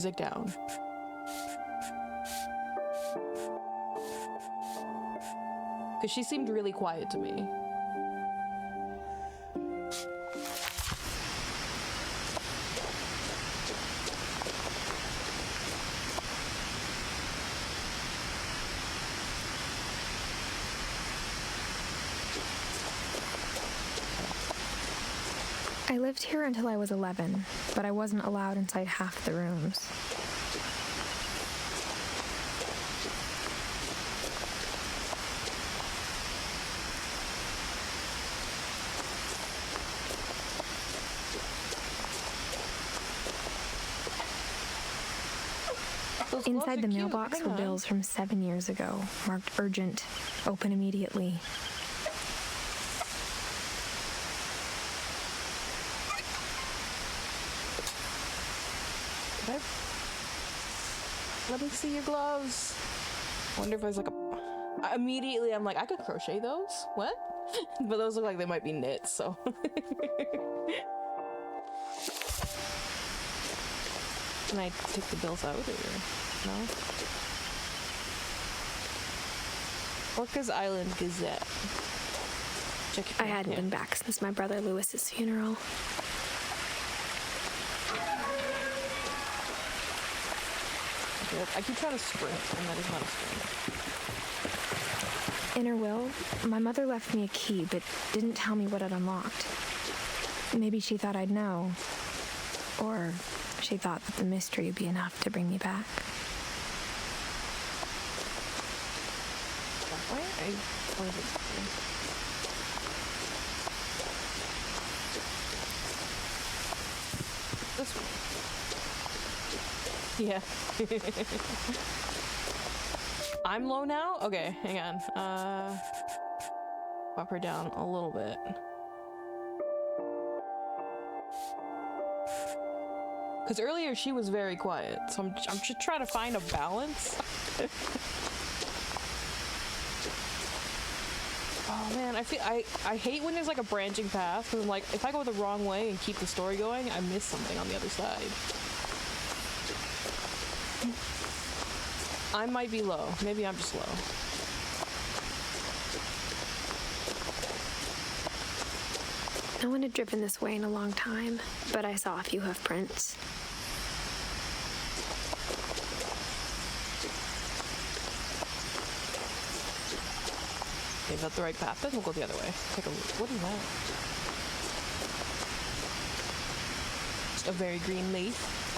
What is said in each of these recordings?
music down. Because she seemed really quiet to me. I lived here until I was 11, but I wasn't allowed inside half the rooms. Inside the mailbox were bills from 7 years ago, marked urgent, open immediately. Let me see your gloves. I wonder if there's like a... Immediately I'm like, I could crochet those? What? But those look like they might be knit, so... Can I take the bills out or no? Orca's Island Gazette. I hadn't been back since my brother Lewis's funeral. I keep trying to sprint, and that is not a sprint. In her will, my mother left me a key, but didn't tell me what it unlocked. Maybe she thought I'd know. Or she thought that the mystery would be enough to bring me back. What is it? This one. Yeah. I'm low now? Okay, hang on. Pop her down a little bit. Because earlier she was very quiet, so I'm just trying to find a balance. Oh man, I hate when there's like a branching path, because I'm like, if I go the wrong way and keep the story going, I miss something on the other side. I might be low. Maybe I'm just low. No one had driven this way in a long time, but I saw a few hoof prints. Okay, is that the right path? Then we'll go the other way. Take a look. What is that? Just a very green leaf.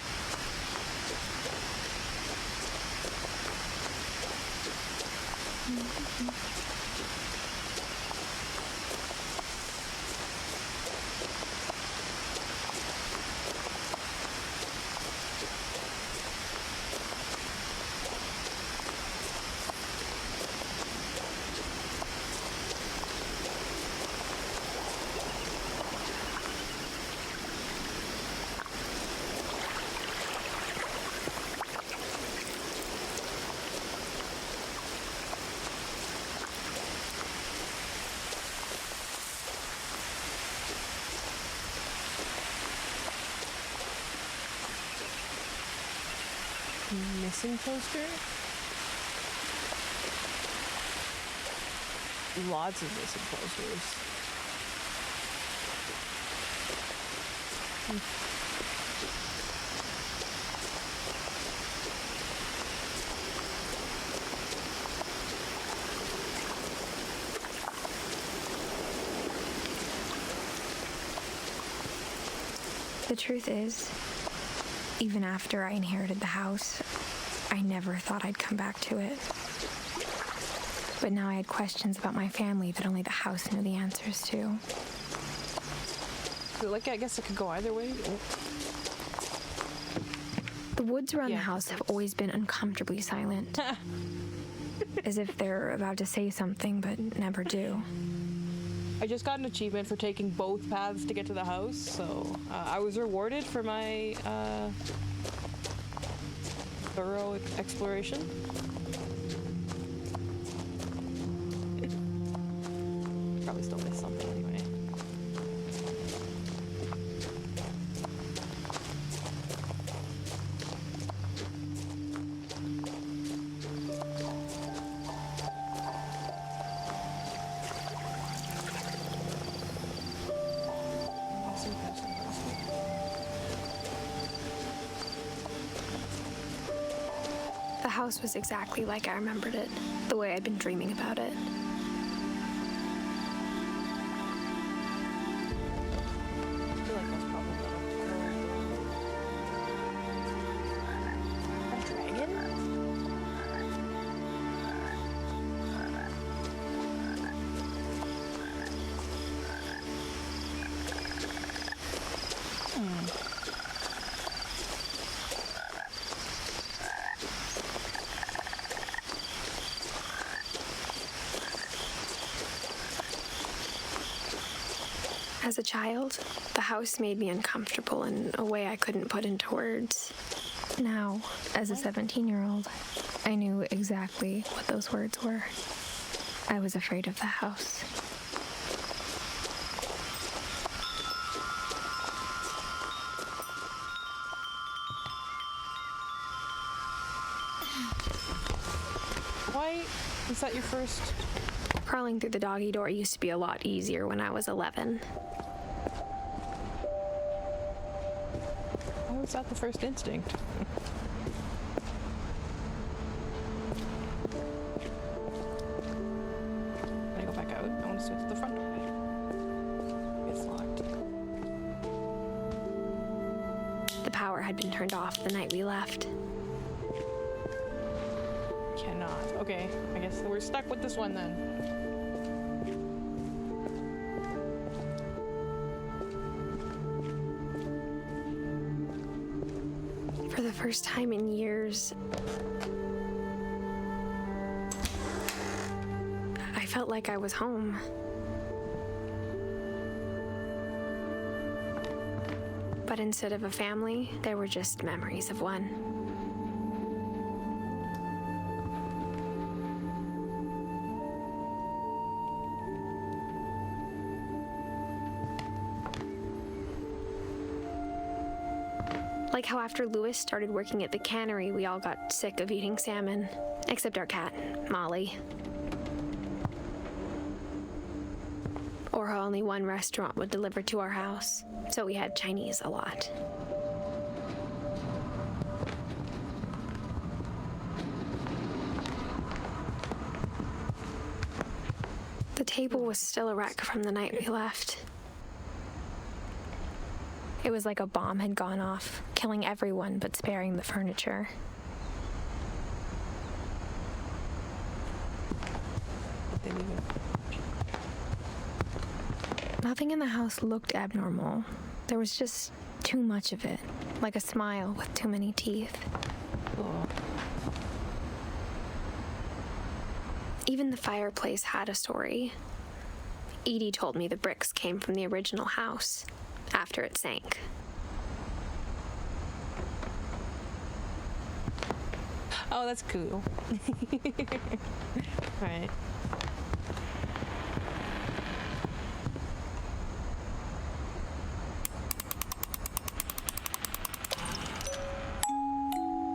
Missing poster? Lots of missing posters. The truth is, even after I inherited the house, I never thought I'd come back to it. But now I had questions about my family that only the house knew the answers to. Like, I guess it could go either way. The woods around the house have always been uncomfortably silent. As if they're about to say something, but never do. I just got an achievement for taking both paths to get to the house, so I was rewarded for my thorough exploration. Probably still missed something anyway. The house was exactly like I remembered it, the way I'd been dreaming about it. I feel like that's probably a dragon? As a child, the house made me uncomfortable in a way I couldn't put into words. Now, as a 17-year-old, I knew exactly what those words were. I was afraid of the house. Why is that your first? Crawling through the doggy door used to be a lot easier when I was 11. Why was that the first instinct? Can I go back out? I want to see what's at the front door. It's locked. The power had been turned off the night we left. Cannot. Okay, I guess we're stuck with this one then. For the first time in years, I felt like I was home. But instead of a family, there were just memories of one. Like how after Lewis started working at the cannery, we all got sick of eating salmon. Except our cat, Molly. Or how only one restaurant would deliver to our house, so we had Chinese a lot. The table was still a wreck from the night we left. It was like a bomb had gone off, killing everyone but sparing the furniture. They leave it. Nothing in the house looked abnormal. There was just too much of it, like a smile with too many teeth. Oh. Even the fireplace had a story. Edie told me the bricks came from the original house, after it sank. Oh, that's cool. Right.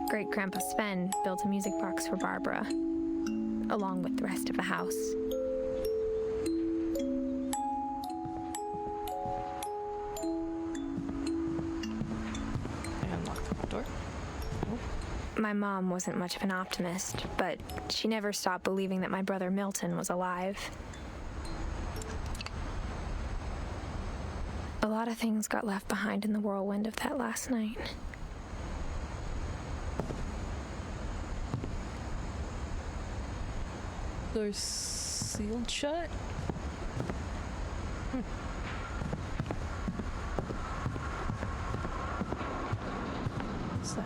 Great-Grandpa Sven built a music box for Barbara, along with the rest of the house. My mom wasn't much of an optimist, but she never stopped believing that my brother Milton was alive. A lot of things got left behind in the whirlwind of that last night. They're sealed shut? What's that?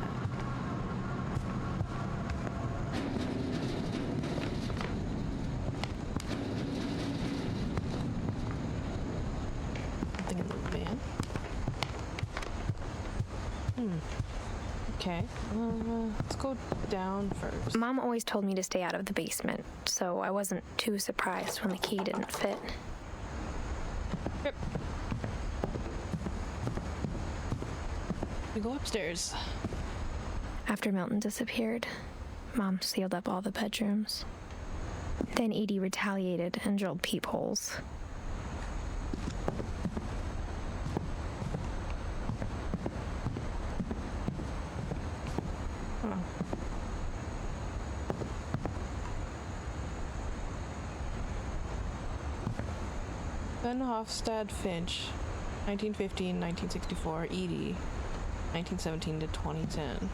Something in the van? Okay. Let's go down first. Mom always told me to stay out of the basement, so I wasn't too surprised when the key didn't fit. Yep. We go upstairs. After Milton disappeared, Mom sealed up all the bedrooms. Then Edie retaliated and drilled peepholes. Calvin Hofstad Finch, 1915, 1964, Edie, 1917 to 2010.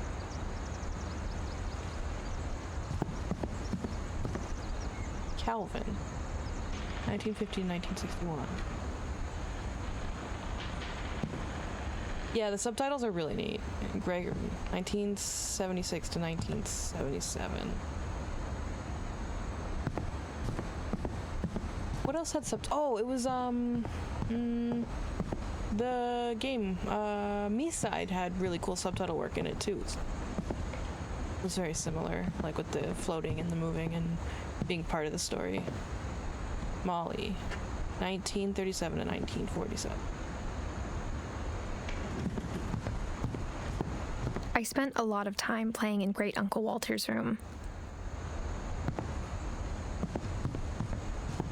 Calvin, 1915, 1961. Yeah, the subtitles are really neat. Gregory, 1976 to 1977. What else had Oh, it was, the game, Me-Side had really cool subtitle work in it, too. It was very similar, like with the floating and the moving and being part of the story. Molly, 1937 to 1947. I spent a lot of time playing in Great Uncle Walter's room.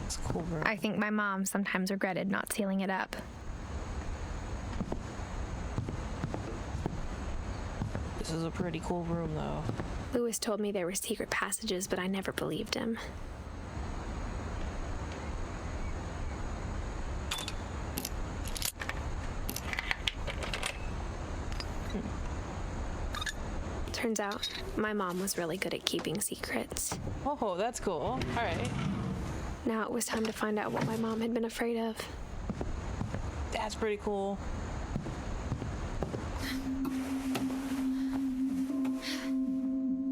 It's a cool room. I think my mom sometimes regretted not sealing it up. This is a pretty cool room, though. Lewis told me there were secret passages, but I never believed him. Turns out, my mom was really good at keeping secrets. Oh, that's cool. All right. Now it was time to find out what my mom had been afraid of. That's pretty cool.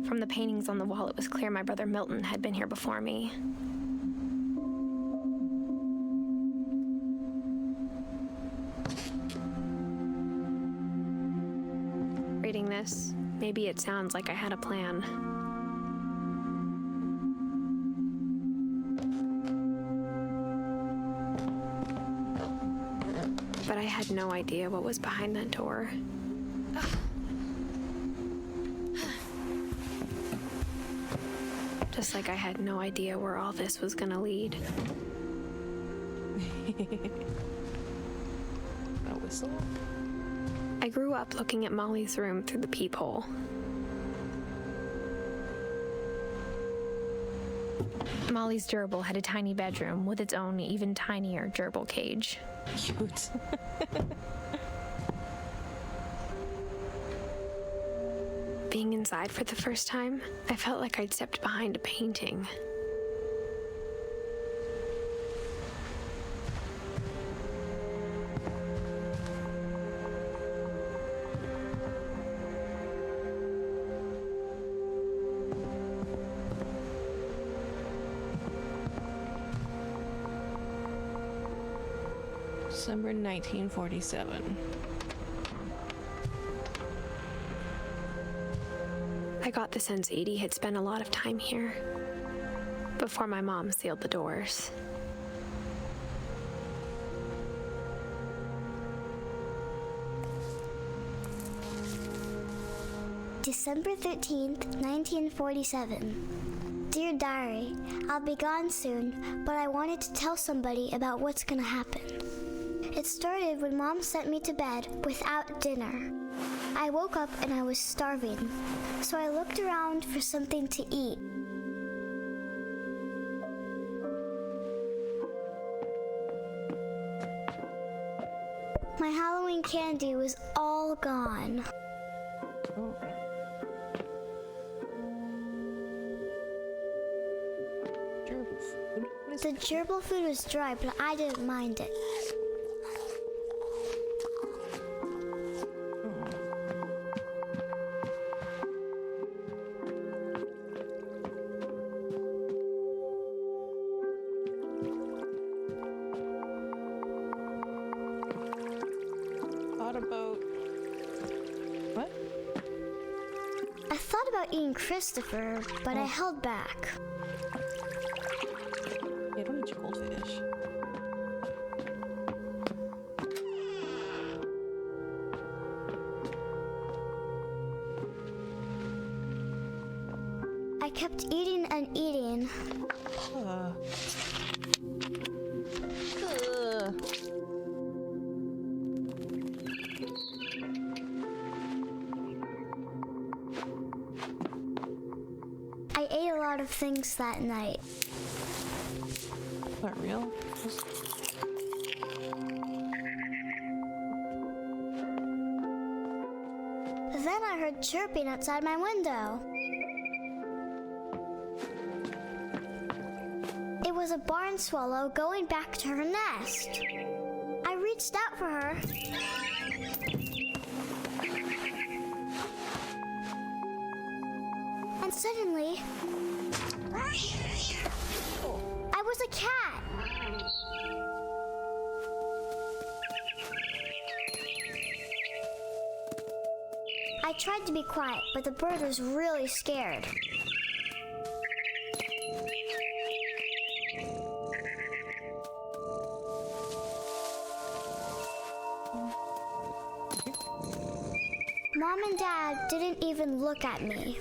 From the paintings on the wall, it was clear my brother Milton had been here before me. Reading this, maybe it sounds like I had a plan. But I had no idea what was behind that door. Just like I had no idea where all this was gonna lead. A whistle? I grew up looking at Molly's room through the peephole. Molly's gerbil had a tiny bedroom with its own even tinier gerbil cage. Cute. Being inside for the first time, I felt like I'd stepped behind a painting. December 1947. I got the sense Edie had spent a lot of time here before my mom sealed the doors. December 13th, 1947. Dear Diary, I'll be gone soon, but I wanted to tell somebody about what's gonna happen. It started when Mom sent me to bed without dinner. I woke up and I was starving, so I looked around for something to eat. My Halloween candy was all gone. Oh. Gerbil food? What is The gerbil food was dry, but I didn't mind it. I thought about eating Christopher, but I held back. Yeah, don't eat your goldfish. I kept eating and eating. Ugh. I ate a lot of things that night. Not real? chirping outside my window. It was a barn swallow going back to her nest. I reached out for her. And suddenly, I was a cat. I tried to be quiet, but the bird was really scared. Mom and Dad didn't even look at me.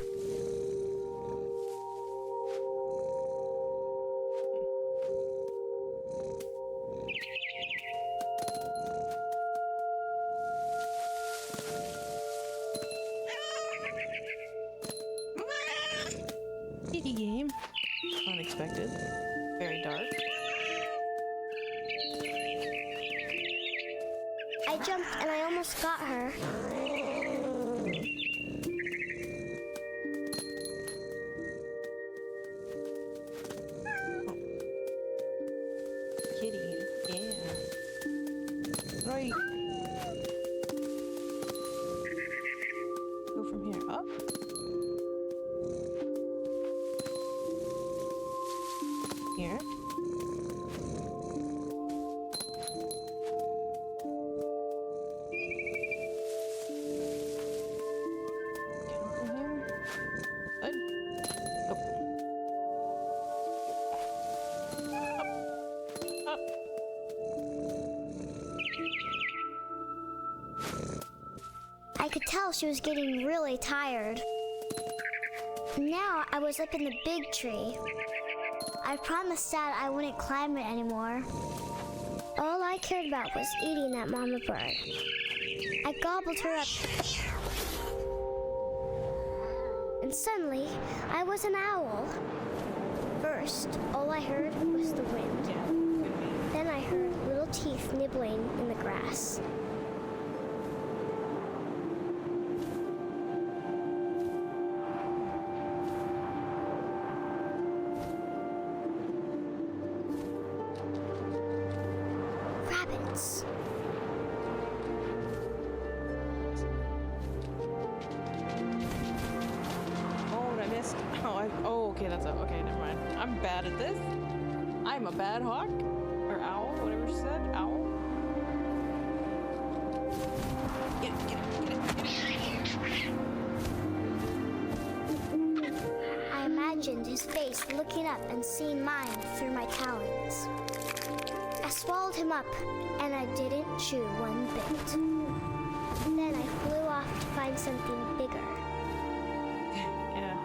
Kitty game. Unexpected. Very dark. I jumped and I almost got her. Kitty. Yeah. Right. Go from here. Up. Here. I could tell she was getting really tired. Now I was up in the big tree. I promised Dad I wouldn't climb it anymore. All I cared about was eating that mama bird. I gobbled her up. And suddenly, I was an owl. First, all I heard was the wind. Then I heard little teeth nibbling in the grass. Rabbits. Oh, I missed. Oh, okay, that's okay. Never mind. I'm bad at this. I'm a bad hawk or owl, whatever she said. Owl. Get it, get it, get it. I imagined his face looking up and seeing mine through my talons. I swallowed him up, and I didn't chew one bit. Then I flew off to find something bigger. Yeah.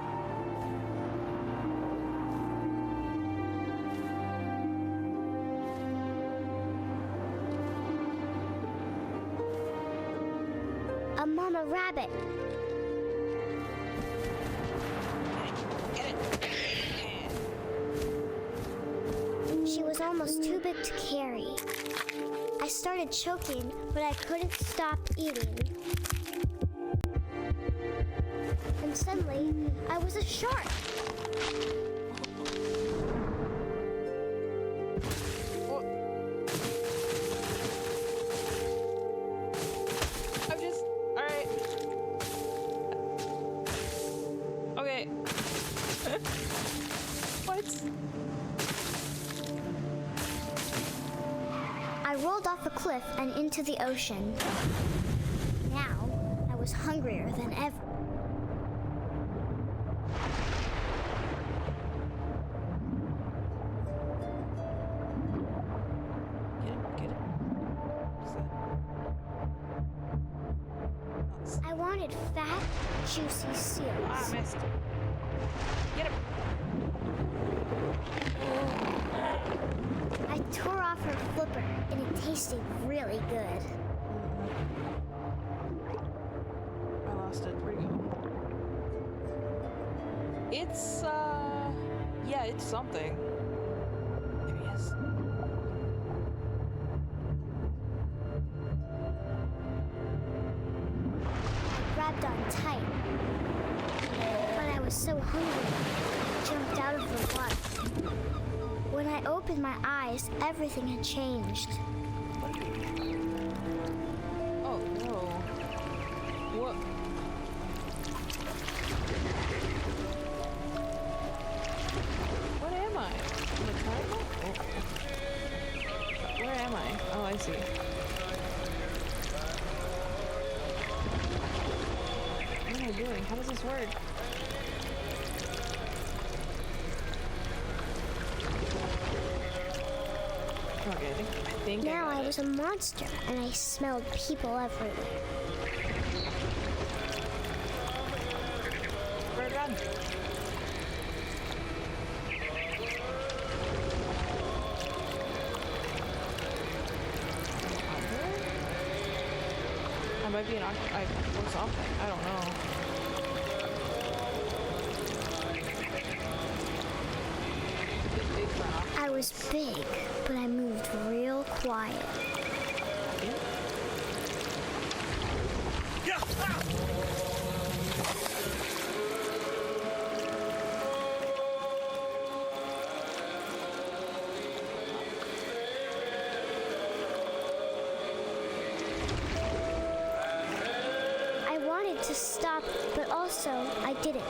A mama rabbit. Get it. She was almost too big to carry. I started choking, but I couldn't stop eating. And suddenly, I was a shark. I'm just. Alright. Okay. What? I rolled off a cliff and into the ocean. Now, I was hungrier than ever. Get it. What's that? I wanted fat, juicy seals. Ah, missed. Get him. I tore off her flipper, and it tasted really good. I lost it. Where'd it go? It's, yeah, it's something. There he is. I grabbed on tight, was so hungry, I jumped out of the water. When I opened my eyes, everything had changed. Oh no. What? What am I? In a triangle? Oh. Where am I? Oh, I see. What am I doing? How does this work? Okay, I think Now I got was a monster, and I smelled people everywhere. We're done. I might be an or something. I don't know. Big for an octopus. I was big, but I moved real quiet. I wanted to stop, but also I didn't.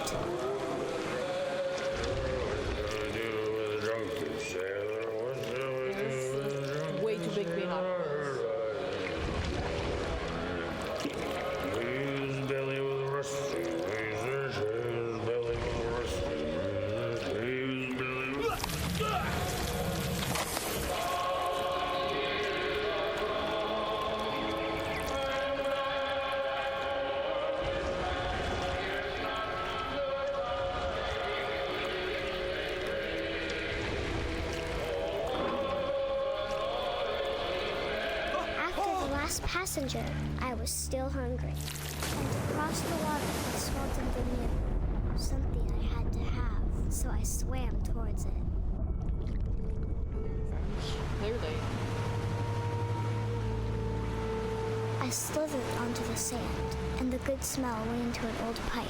It's way too big to be an octopus. Passenger, I was still hungry. And across the water, I saw something new. Something I had to have, so I swam towards it. Clearly. I slithered onto the sand, and the good smell went into an old pipe.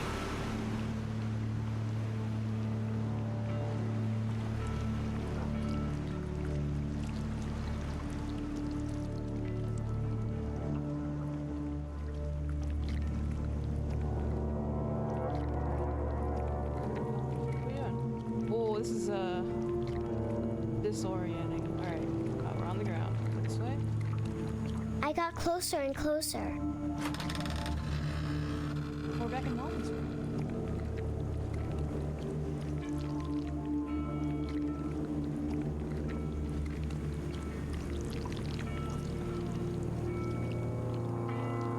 This is disorienting. Alright, we're on the ground. This way? I got closer and closer. We're back in Mom's room.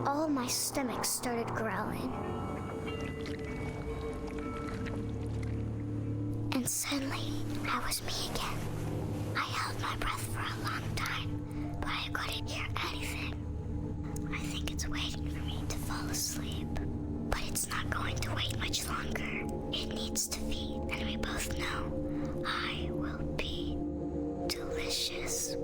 All my stomach started growling. And suddenly, I was me again. I held my breath for a long time, but I couldn't hear anything. I think it's waiting for me to fall asleep. But it's not going to wait much longer. It needs to feed, and we both know I will be delicious.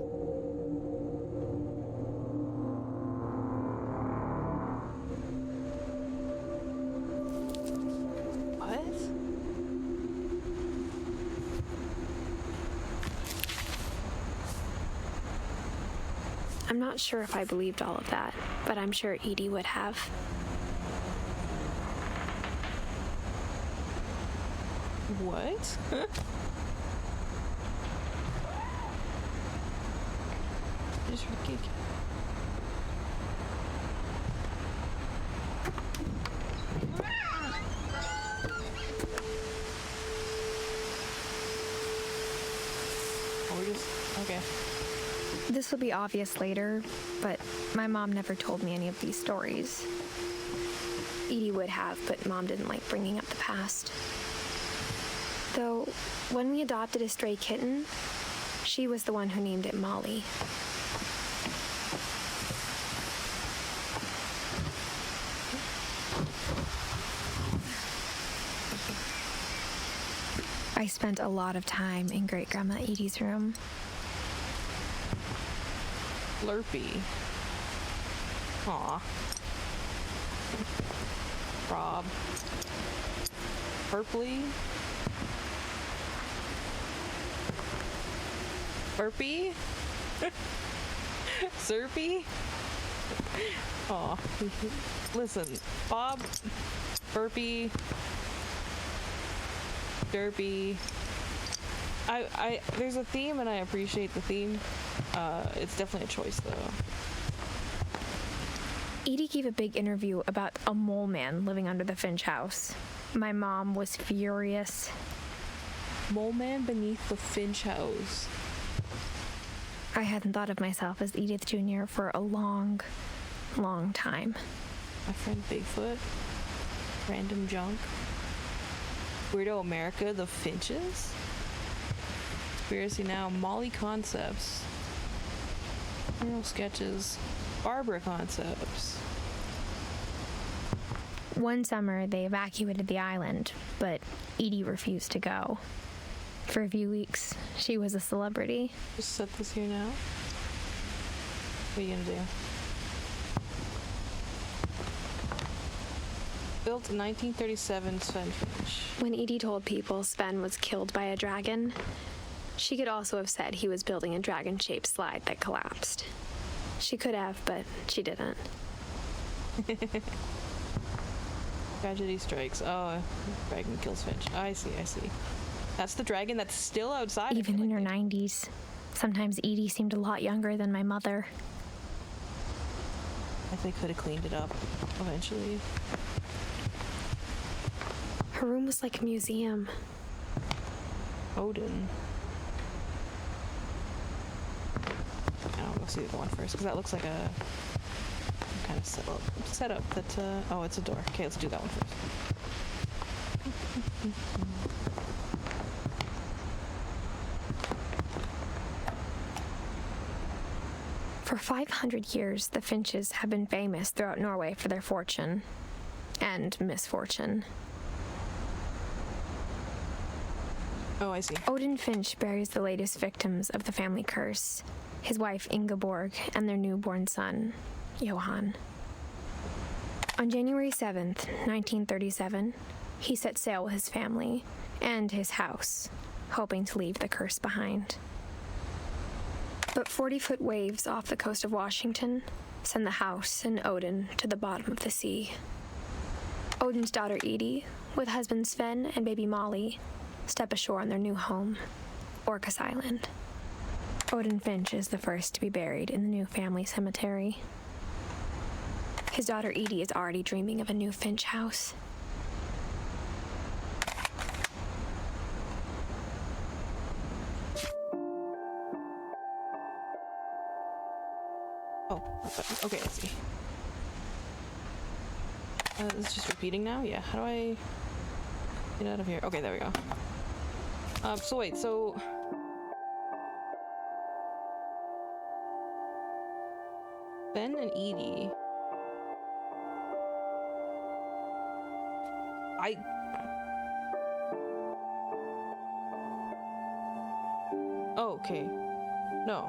I'm not sure if I believed all of that, but I'm sure Edie would have. What? Just for the cake. Oh, we're just... okay. This will be obvious later, but my mom never told me any of these stories. Edie would have, but Mom didn't like bringing up the past. Though, when we adopted a stray kitten, she was the one who named it Molly. I spent a lot of time in Great-Grandma Edie's room. Slurpee. Aw. Rob. purpley. Burpee? Syrpy? Aw. Listen, Bob, Burpee, Derpy. There's a theme and I appreciate the theme. It's definitely a choice though. Edie gave a big interview about a mole man living under the Finch house. My mom was furious. Mole man beneath the Finch house. I hadn't thought of myself as Edith Jr. for a long, long time. My friend Bigfoot. Random junk. Weirdo America, the Finches. Conspiracy Now, Molly Concepts. Criminal Sketches. Barbara Concepts. One summer, they evacuated the island, but Edie refused to go. For a few weeks, she was a celebrity. Just set this here now. What are you gonna do? Built in 1937, Sven Finch. When Edie told people Sven was killed by a dragon, she could also have said he was building a dragon-shaped slide that collapsed. She could have, but she didn't. Tragedy strikes. Oh, dragon kills Finch. I see. That's the dragon that's still outside. Even in her 90s, sometimes Edie seemed a lot younger than my mother. If they could have cleaned it up eventually. Her room was like a museum. Odin. I'll go see the one first, because that looks like a kind of setup that, oh, it's a door. Okay, let's do that one first. For 500 years, the Finches have been famous throughout Norway for their fortune and misfortune. Oh, I see. Odin Finch buries the latest victims of the family curse, his wife Ingeborg and their newborn son, Johan. On January 7th, 1937, he set sail with his family and his house, hoping to leave the curse behind. But 40-foot waves off the coast of Washington send the house and Odin to the bottom of the sea. Odin's daughter Edie, with husband Sven and baby Molly, step ashore on their new home, Orcas Island. Odin Finch is the first to be buried in the new family cemetery. His daughter Edie is already dreaming of a new Finch house. Oh, okay, I see. It's just repeating now? Yeah, how do I get out of here? Okay, there we go. So wait, so... Ben and Edie... Oh, okay. No.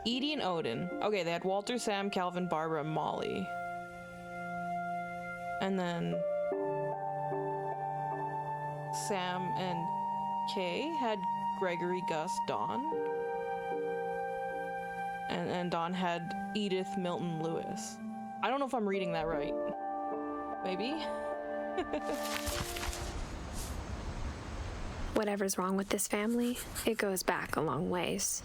Edie and Odin. Okay, they had Walter, Sam, Calvin, Barbara, and Molly. And then... Sam and Kay had Gregory, Gus, Dawn. And Dawn had Edith, Milton, Lewis. I don't know if I'm reading that right. Maybe? Whatever's wrong with this family, it goes back a long ways.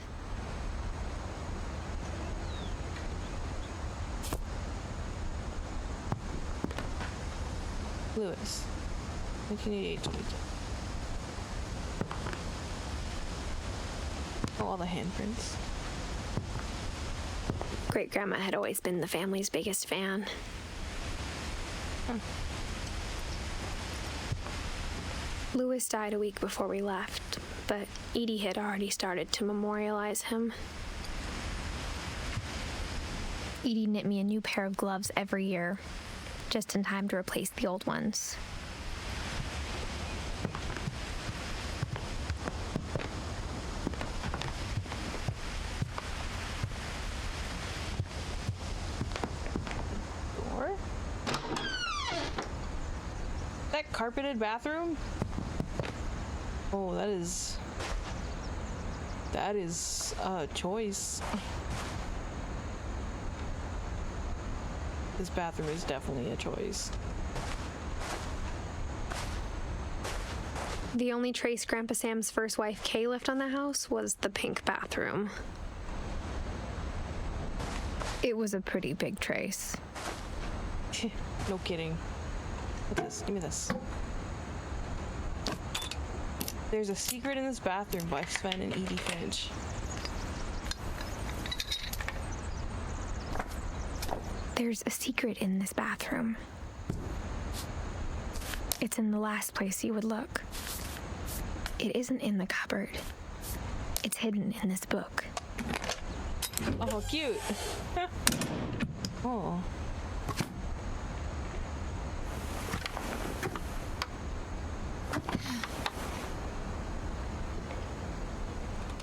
Lewis. 1988. Oh, all the handprints. Great-grandma had always been the family's biggest fan. Huh. Lewis died a week before we left, but Edie had already started to memorialize him. Edie knit me a new pair of gloves every year, just in time to replace the old ones. carpeted bathroom? Oh, that is a choice. This bathroom is definitely a choice. The only trace Grandpa Sam's first wife, Kay, left on the house was the pink bathroom. It was a pretty big trace. No kidding. Look at this. Give me this. There's a secret in this bathroom by Sven and Edith Finch. There's a secret in this bathroom. It's in the last place you would look. It isn't in the cupboard. It's hidden in this book. Oh, cute. Oh.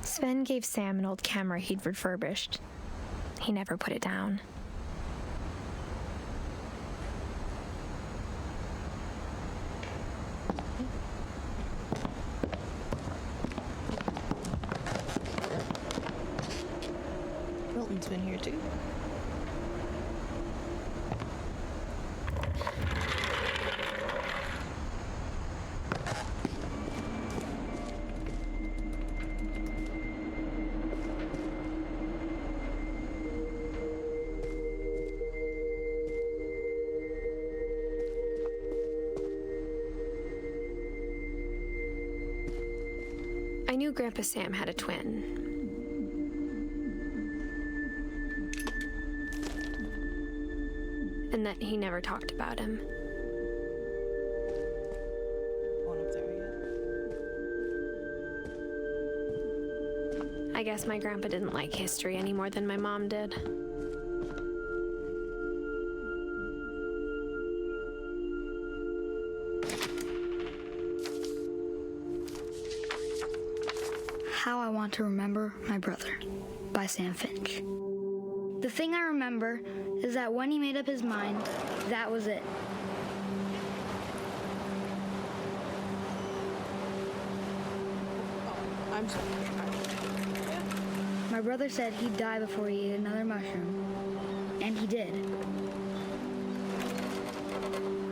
Sven gave Sam an old camera he'd refurbished. He never put it down. Milton's been here too. I knew Grandpa Sam had a twin. And that he never talked about him. Going up there again. I guess my grandpa didn't like history any more than my mom did. How I Want to Remember My Brother by Sam Finch. The thing I remember is that when he made up his mind, that was it. I'm sorry. My brother said he'd die before he ate another mushroom, and he did.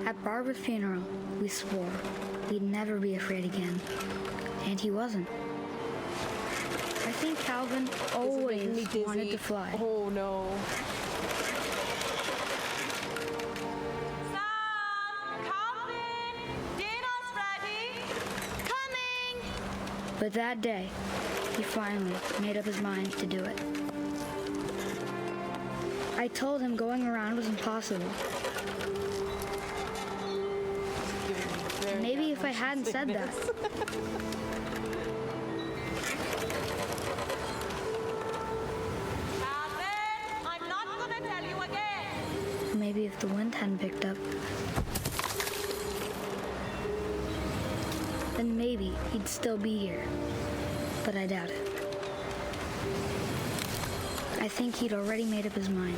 At Barbara's funeral, we swore we'd never be afraid again, and he wasn't. I think Calvin always wanted to fly. Oh no. But that day, he finally made up his mind to do it. I told him going around was impossible. Maybe if I hadn't said that. I'm not gonna tell you again. Maybe if the wind hadn't picked up, then maybe he'd still be here. But I doubt it. I think he'd already made up his mind.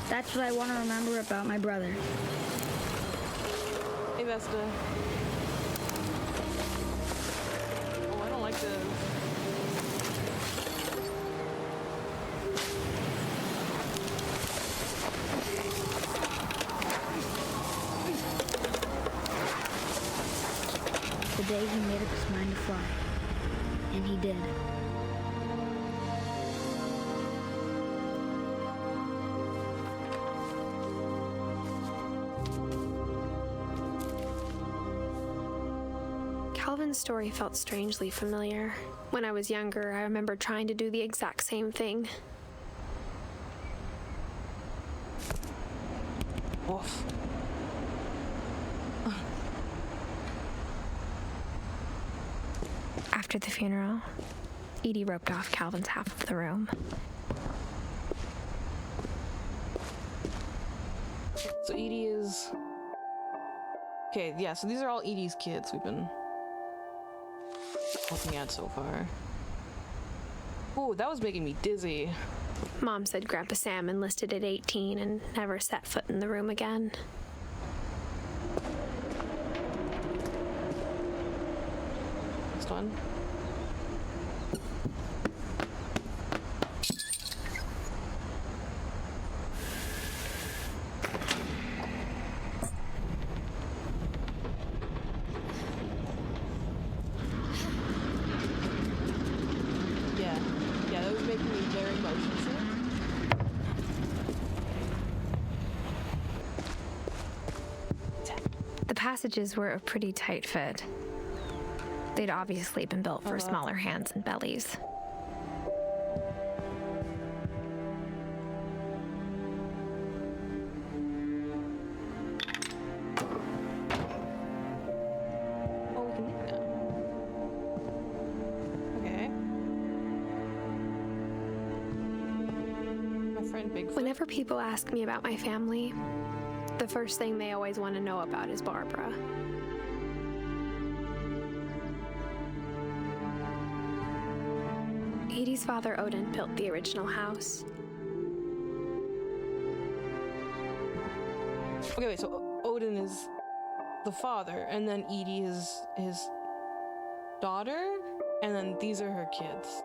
That's what I want to remember about my brother. Hey, Vesta. Oh, I don't like this. The day he made up his mind to fly. And he did. Calvin's story felt strangely familiar. When I was younger, I remember trying to do the exact same thing. Woof. After the funeral, Edie roped off Calvin's half of the room. So Edie is... Okay, yeah, so these are all Edie's kids we've been looking at so far. Ooh, that was making me dizzy. Mom said Grandpa Sam enlisted at 18 and never set foot in the room again. Next one. Yeah, that was making me very motion sick. The passages were a pretty tight fit. They'd obviously been built for smaller hands and bellies. Oh, we can do that. Okay. My friend Bigfoot. Whenever people ask me about my family, the first thing they always want to know about is Barbara. Edie's father, Odin, built the original house. Okay, wait, so Odin is the father, and then Edie is his daughter, and then these are her kids.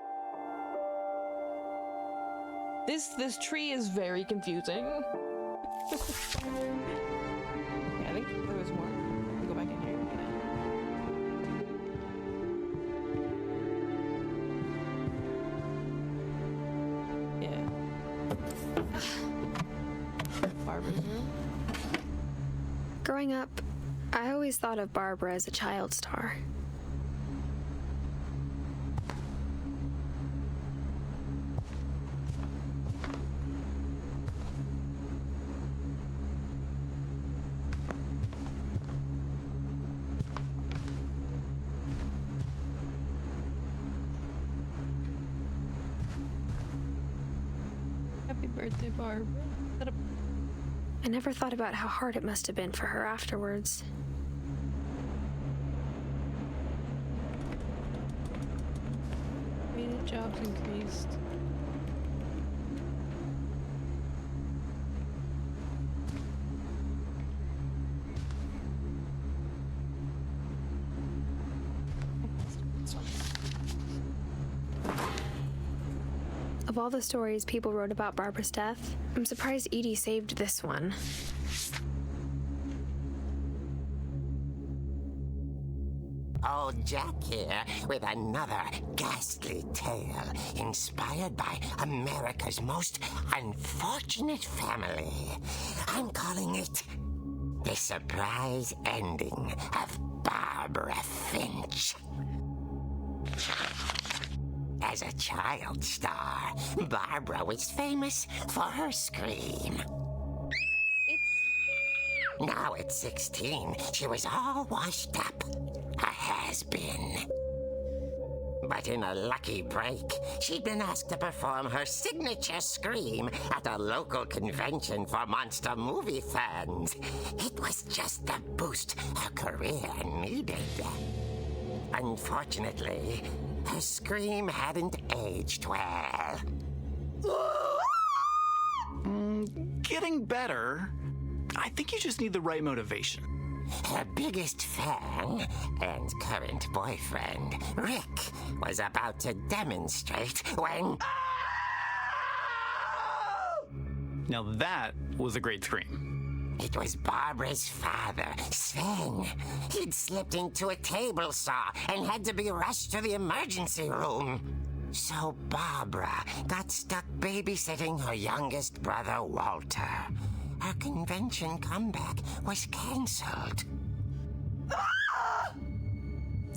This tree is very confusing. Okay, I think there was more. Let me go back in here. Yeah. Barbara's room. Growing up, I always thought of Barbara as a child star. Happy birthday, Barbara. Is that a I never thought about how hard it must have been for her afterwards. rated jobs increased? Of all the stories people wrote about Barbara's death, I'm surprised Edie saved this one. Old Jack here with another ghastly tale inspired by America's most unfortunate family. I'm calling it The Surprise Ending of Barbara Finch. As a child star, Barbara was famous for her scream. Now at 16, she was all washed up. A has-been. But in a lucky break, she'd been asked to perform her signature scream at a local convention for monster movie fans. It was just the boost her career needed. Unfortunately, her scream hadn't aged well. Getting better. I think you just need the right motivation. Her biggest fan and current boyfriend, Rick, was about to demonstrate when... Now that was a great scream. It was Barbara's father, Sven. He'd slipped into a table saw and had to be rushed to the emergency room. So Barbara got stuck babysitting her youngest brother, Walter. Her convention comeback was canceled.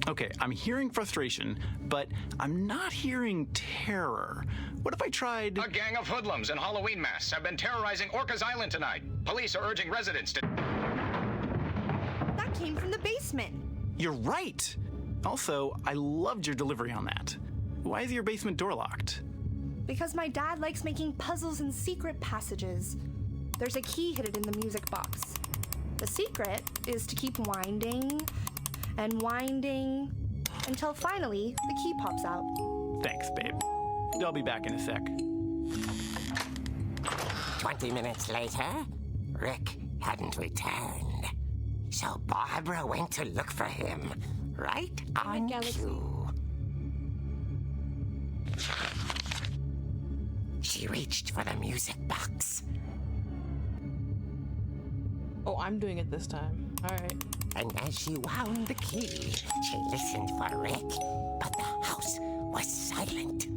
Okay, I'm hearing frustration, but I'm not hearing terror. What if I tried... A gang of hoodlums in Halloween masks have been terrorizing Orcas Island tonight. Police are urging residents to... That came from the basement. You're right! Also, I loved your delivery on that. Why is your basement door locked? Because my dad likes making puzzles and secret passages. There's a key hidden in the music box. The secret is to keep winding and winding until finally the key pops out. Thanks, babe. I'll be back in a sec. 20 minutes later, Rick hadn't returned. So Barbara went to look for him, right on cue. She reached for the music box. Oh, I'm doing it this time. All right. And as she wound the key, she listened for Rick, but the house was silent.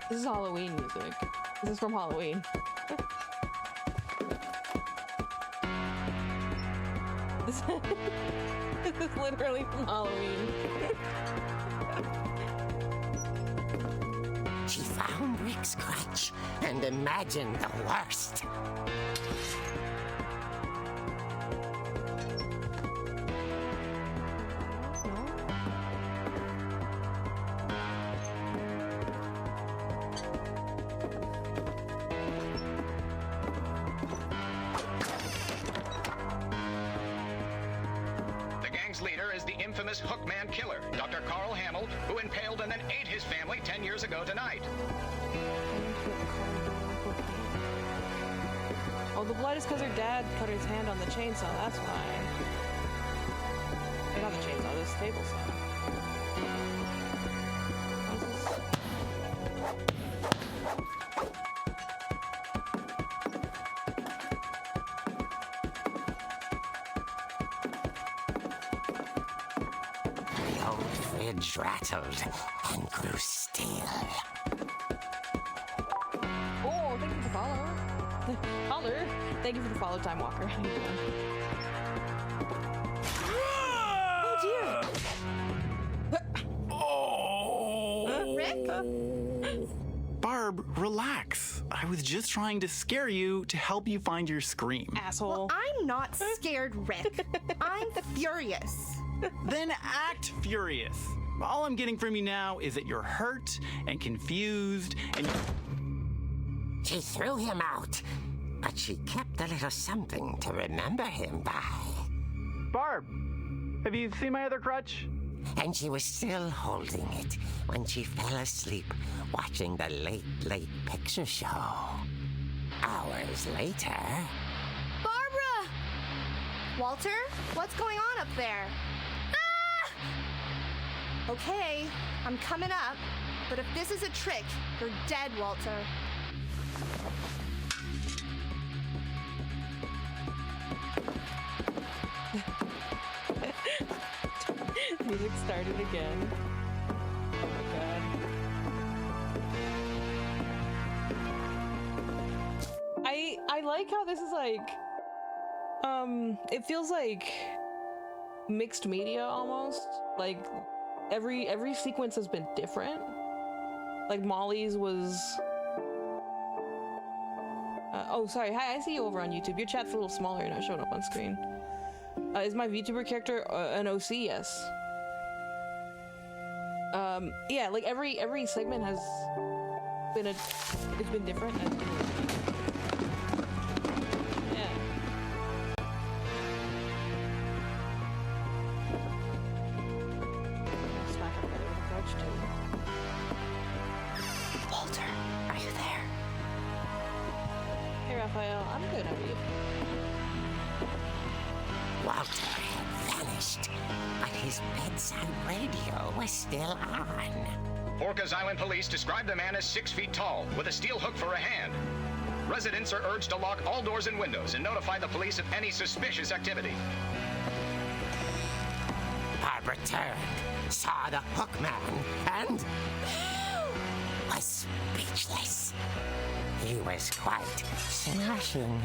This is Halloween music. This is from Halloween. This is literally from Halloween. She found Rick's crutch and imagined the worst. Leader is the infamous Hookman killer, Dr. Carl Hamill, who impaled and then ate his family 10 years ago tonight. Oh, the blood is because her dad cut his hand on the chainsaw, that's why. Not the chainsaw, this table saw. Rattled and grew still. Oh, thank you for follow. Caller, thank you for the follow, Time Walker. How you doing? Oh dear. Rick? Barb, relax. I was just trying to scare you to help you find your scream. Asshole. Well, I'm not scared, Rick. I'm furious. Then act furious. All I'm getting from you now is that you're hurt and confused and... She threw him out, but she kept a little something to remember him by. Barb, have you seen my other crutch? And she was still holding it when she fell asleep watching the late picture show. Hours later... Barbara! Walter, what's going on up there? Okay, I'm coming up, but if this is a trick, you're dead, Walter. Music started again. Oh my god. I like how this is like, it feels like mixed media almost. Like, every sequence has been different. Like Molly's was oh sorry, hi, I see you over on YouTube. Your chat's a little smaller, you're not showing up on screen. Is my VTuber character an OC? Yes. Yeah, like every segment has been it's been different. Yeah. Walter, are you there? Hey Raphael, I'm good, how are you? Walter had vanished, but his bedside radio was still on. Orcas Island police describe the man as 6 feet tall, with a steel hook for a hand. Residents are urged to lock all doors and windows and notify the police of any suspicious activity. Barbara turned, saw the hook man, and was speechless. He was quite smashing.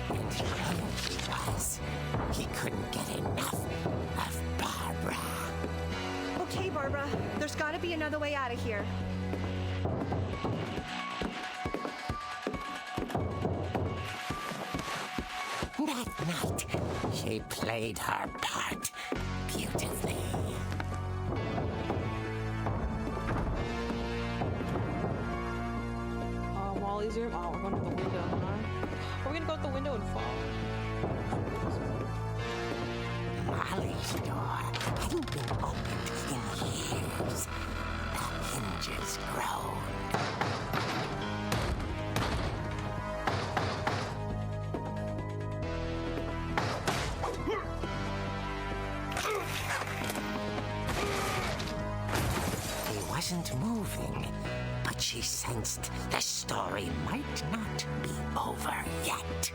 And he was. He couldn't get enough of Barbara. Okay, Barbara, there's gotta be another way out of here. That night, she played her part beautifully. Are we gonna go out the window and fall? Molly's door hadn't been opened in years. The hinges groaned. He wasn't moving, but she sensed the story might not be over yet.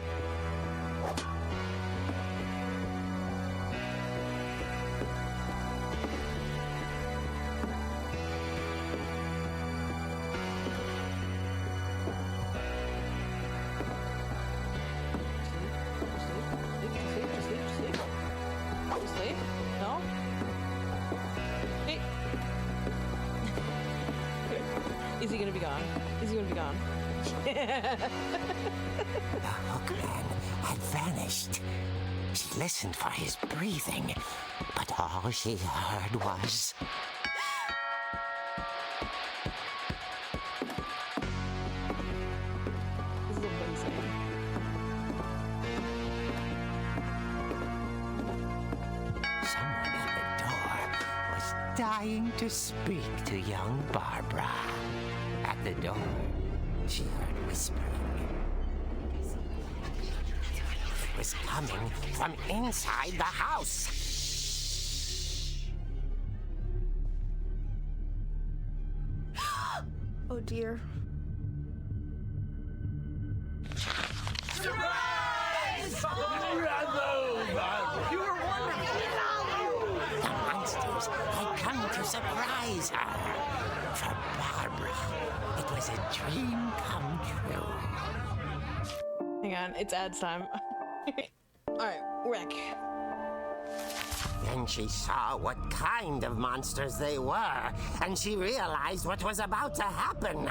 Sleep? No? Hey. Is he gonna be gone? Is he gonna be gone? The hookman had vanished. She listened for his breathing, but all she heard was... This is amazing. Someone at the door was dying to speak to young Barbara. At the door, she heard whispering. It was coming from inside the house. Oh dear. The monsters had come to surprise her. For Barbara, it was a dream come true. Hang on, it's ads time. Alright, wreck. Then she saw what kind of monsters they were, and she realized what was about to happen.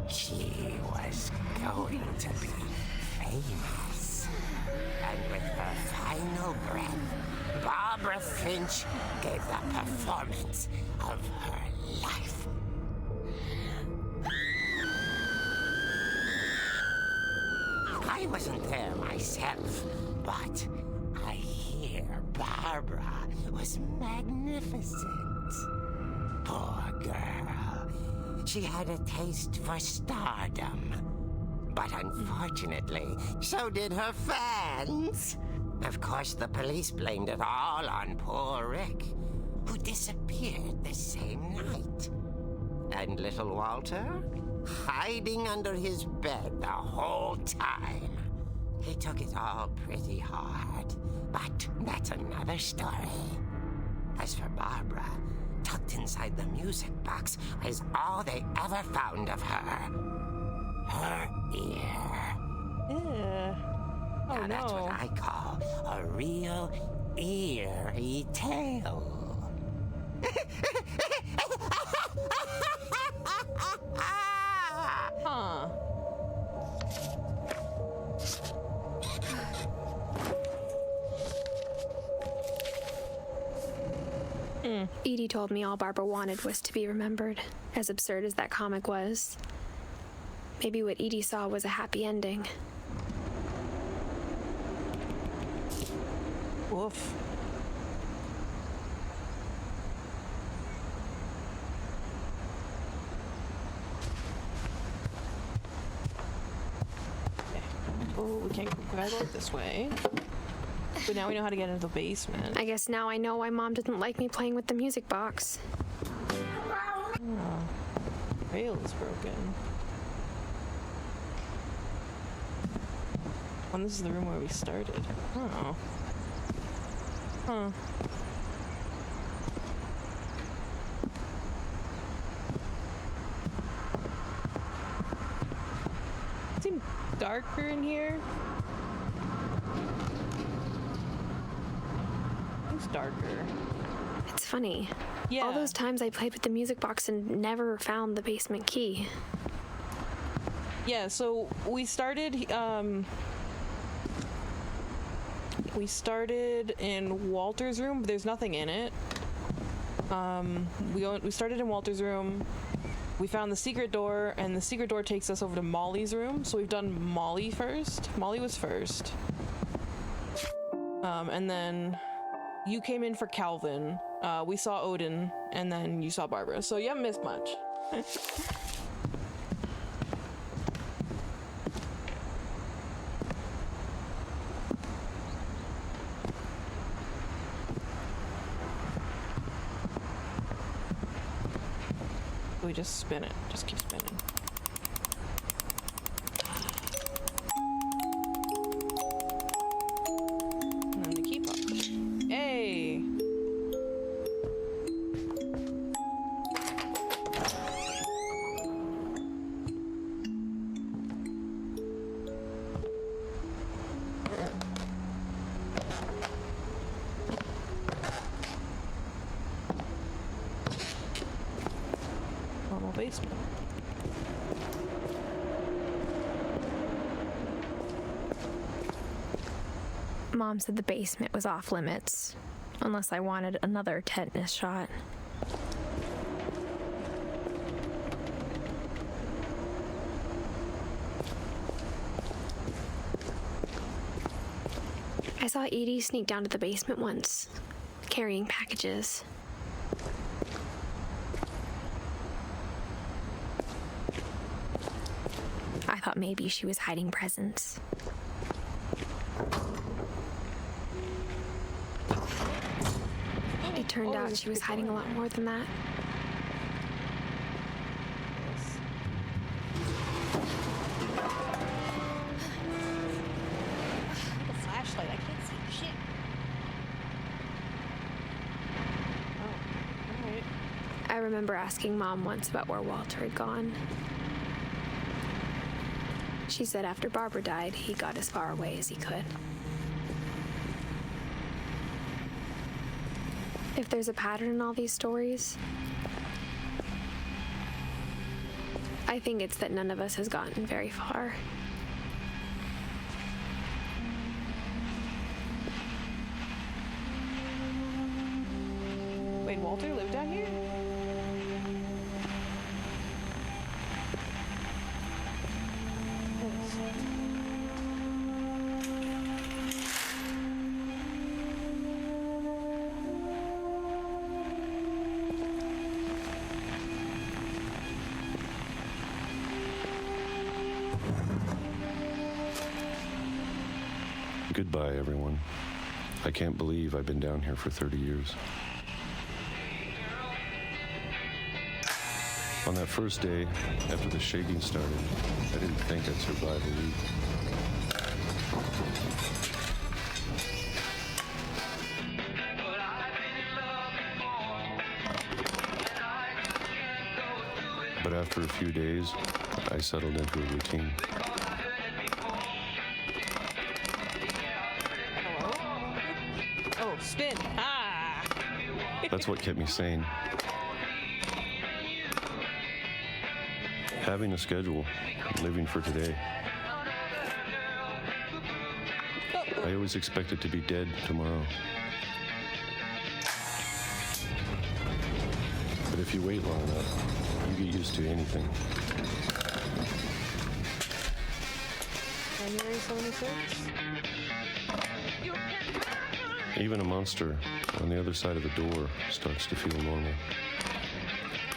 She was going to be famous. And with her final breath, Barbara Finch gave the performance of her life. I wasn't there myself, but I hear Barbara was magnificent. Poor girl. She had a taste for stardom. But unfortunately, so did her fans. Of course, the police blamed it all on poor Rick, who disappeared the same night. And little Walter, hiding under his bed the whole time. He took it all pretty hard, but that's another story. As for Barbara, tucked inside the music box was all they ever found of her. Her ear. Yeah. Oh, Now that's what I call a real eerie tale. Huh. Edie told me all Barbara wanted was to be remembered, as absurd as that comic was. Maybe what Edie saw was a happy ending. Woof. Okay. Oh, we can't go out this way. But now we know how to get into the basement. I guess now I know why Mom didn't like me playing with the music box. Oh. Rail is broken. And this is the room where we started. Oh. Huh. It seems darker in here. It's darker. It's funny. Yeah. All those times I played with the music box and never found the basement key. Yeah, so we started in Walter's room, but there's nothing in it. We started in Walter's room. we found the secret door, and the secret door takes us over to Molly's room. So we've done Molly first. Molly was first. And then you came in for Calvin. We saw Odin, and then you saw Barbara. So you haven't missed much. We just spin it. Just keep spinning. And then the key pop. Hey! Normal basement. Mom said the basement was off limits, unless I wanted another tetanus shot. I saw Edie sneak down to the basement once, carrying packages. I thought maybe she was hiding presents. It turned out she was hiding a lot more than that. The flashlight, I can't see shit. Oh, alright. I remember asking Mom once about where Walter had gone. She said after Barbara died, he got as far away as he could. If there's a pattern in all these stories, I think it's that none of us has gotten very far. Wait, Walter lived down here? Goodbye, everyone. I can't believe I've been down here for 30 years. On that first day, after the shaking started, I didn't think I'd survive a week. But after a few days, I settled into a routine. Oh, spin. Ah! That's what kept me sane. Having a schedule, living for today. I always expected to be dead tomorrow. But if you wait long enough, you get used to anything. January 76? Even a monster on the other side of the door starts to feel normal.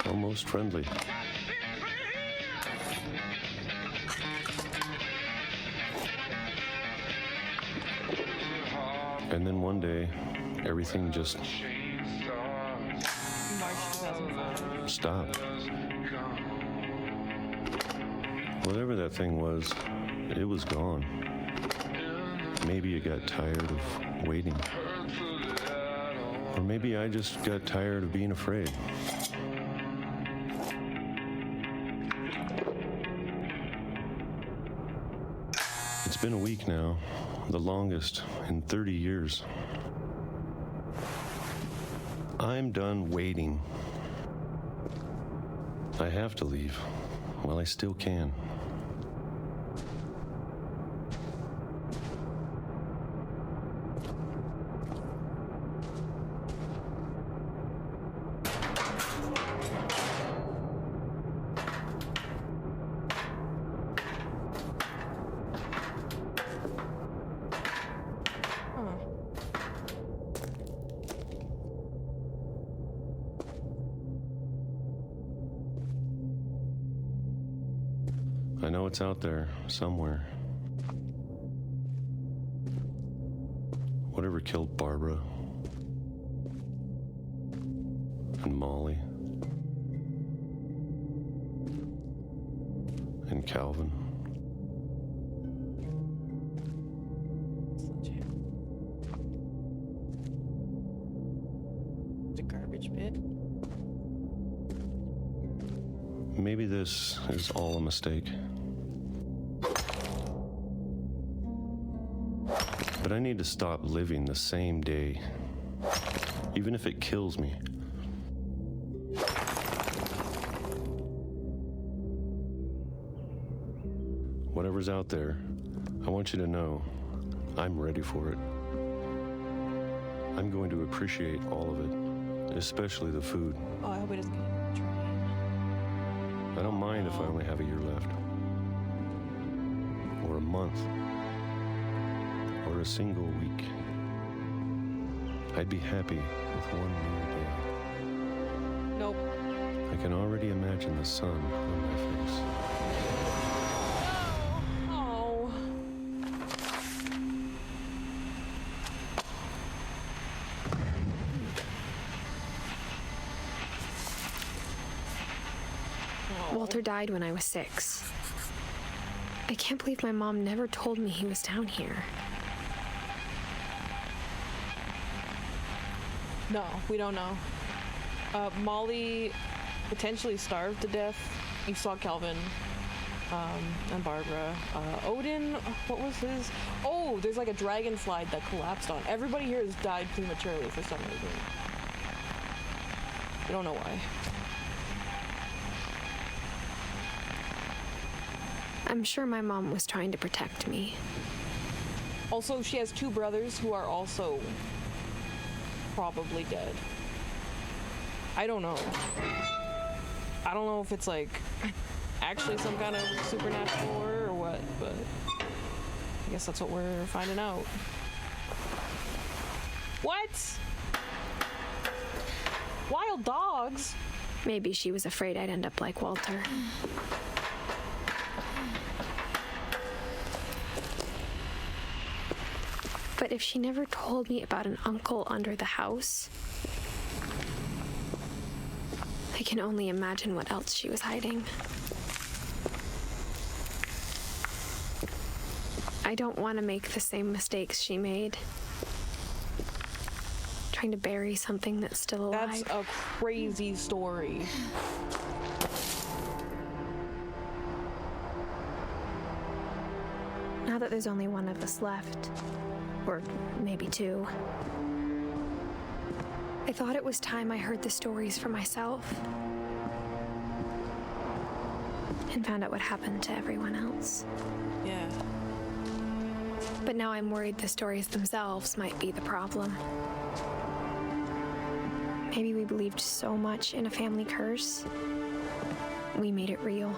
Almost friendly. And then one day, everything just March 2005. stopped. Whatever that thing was, it was gone. Maybe it got tired of waiting. Or maybe I just got tired of being afraid. It's been a week now, the longest in 30 years. I'm done waiting. I have to leave while I still can. I know it's out there somewhere. Whatever killed Barbara and Molly and Calvin. The garbage pit. Maybe this is all a mistake. But I need to stop living the same day, even if it kills me. Whatever's out there, I want you to know I'm ready for it. I'm going to appreciate all of it, especially the food. Oh, I hope it doesn't get in the train. I don't mind if I only have a year left, or a month, or a single week. I'd be happy with one new day. Nope. I can already imagine the sun on my face. Oh. Walter died when I was 6. I can't believe my mom never told me he was down here. No, we don't know. Molly potentially starved to death. You saw Calvin and Barbara. Odin, what was his? Oh, there's like a dragon slide that collapsed on. Everybody here has died prematurely for some reason. We don't know why. I'm sure my mom was trying to protect me. Also, she has 2 brothers who are also probably dead. I don't know. I don't know if it's like actually some kind of supernatural horror or what, but I guess that's what we're finding out. What? Wild dogs? Maybe she was afraid I'd end up like Walter. But if she never told me about an uncle under the house, I can only imagine what else she was hiding. I don't want to make the same mistakes she made. Trying to bury something that's still alive. That's a crazy story. Now that there's only one of us left, or maybe 2, I thought it was time I heard the stories for myself and found out what happened to everyone else. Yeah. But now I'm worried the stories themselves might be the problem. Maybe we believed so much in a family curse, we made it real.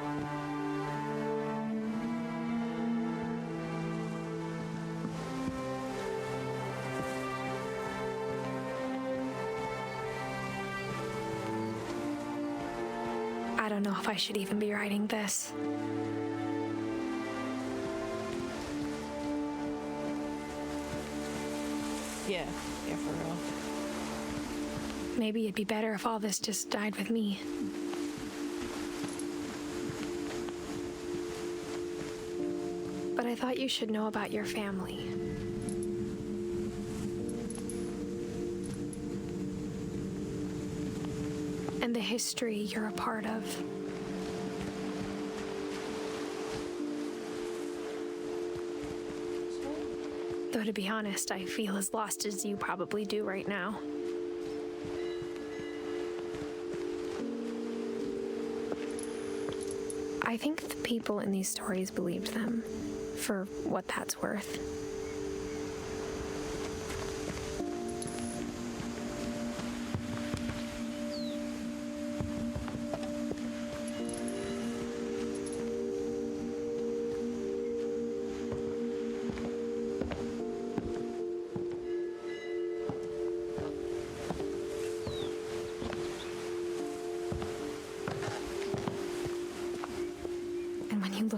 I don't know if I should even be writing this. Yeah, for real. Maybe it'd be better if all this just died with me. But I thought you should know about your family. And the history you're a part of. Though to be honest, I feel as lost as you probably do right now. I think the people in these stories believed them, for what that's worth.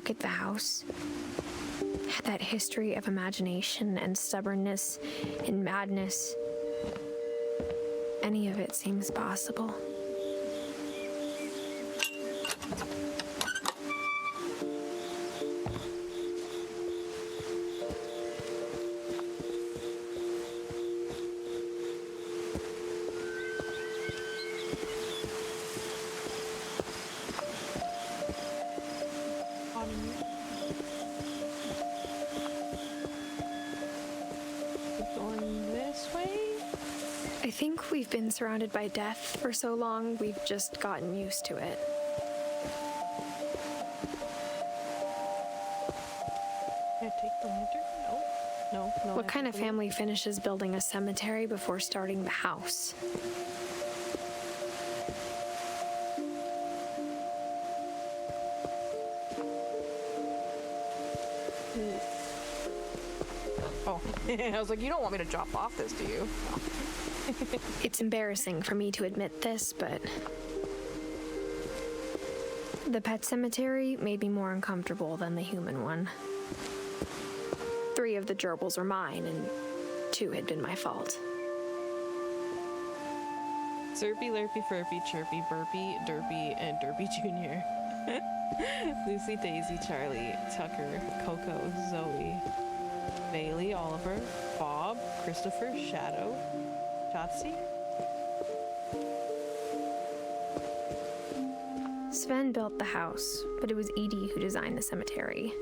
look at the house, had that history of imagination and stubbornness and madness, any of it seems possible. Going this way? I think we've been surrounded by death for so long, we've just gotten used to it. Can I take the lantern? No. No. What kind of family finishes building a cemetery before starting the house? Oh, I was like, you don't want me to drop off this, do you? It's embarrassing for me to admit this, but the pet cemetery made me more uncomfortable than the human one. 3 of the gerbils were mine, and 2 had been my fault. Slurpy, Lurpy, Furpy, Chirpy, Burpy, Derpy, and Derpy Jr. Lucy, Daisy, Charlie, Tucker, Coco, Zoe, Bailey, Oliver, Bob, Christopher, Shadow, Shotzi. Sven built the house, but it was Edie who designed the cemetery.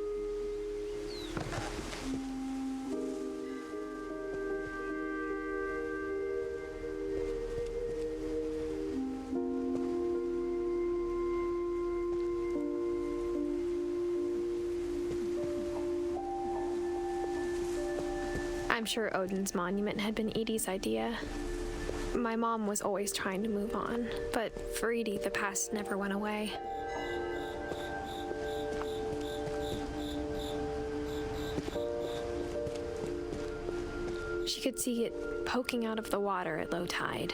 I'm sure Odin's monument had been Edie's idea. My mom was always trying to move on, but for Edie, the past never went away. She could see it poking out of the water at low tide.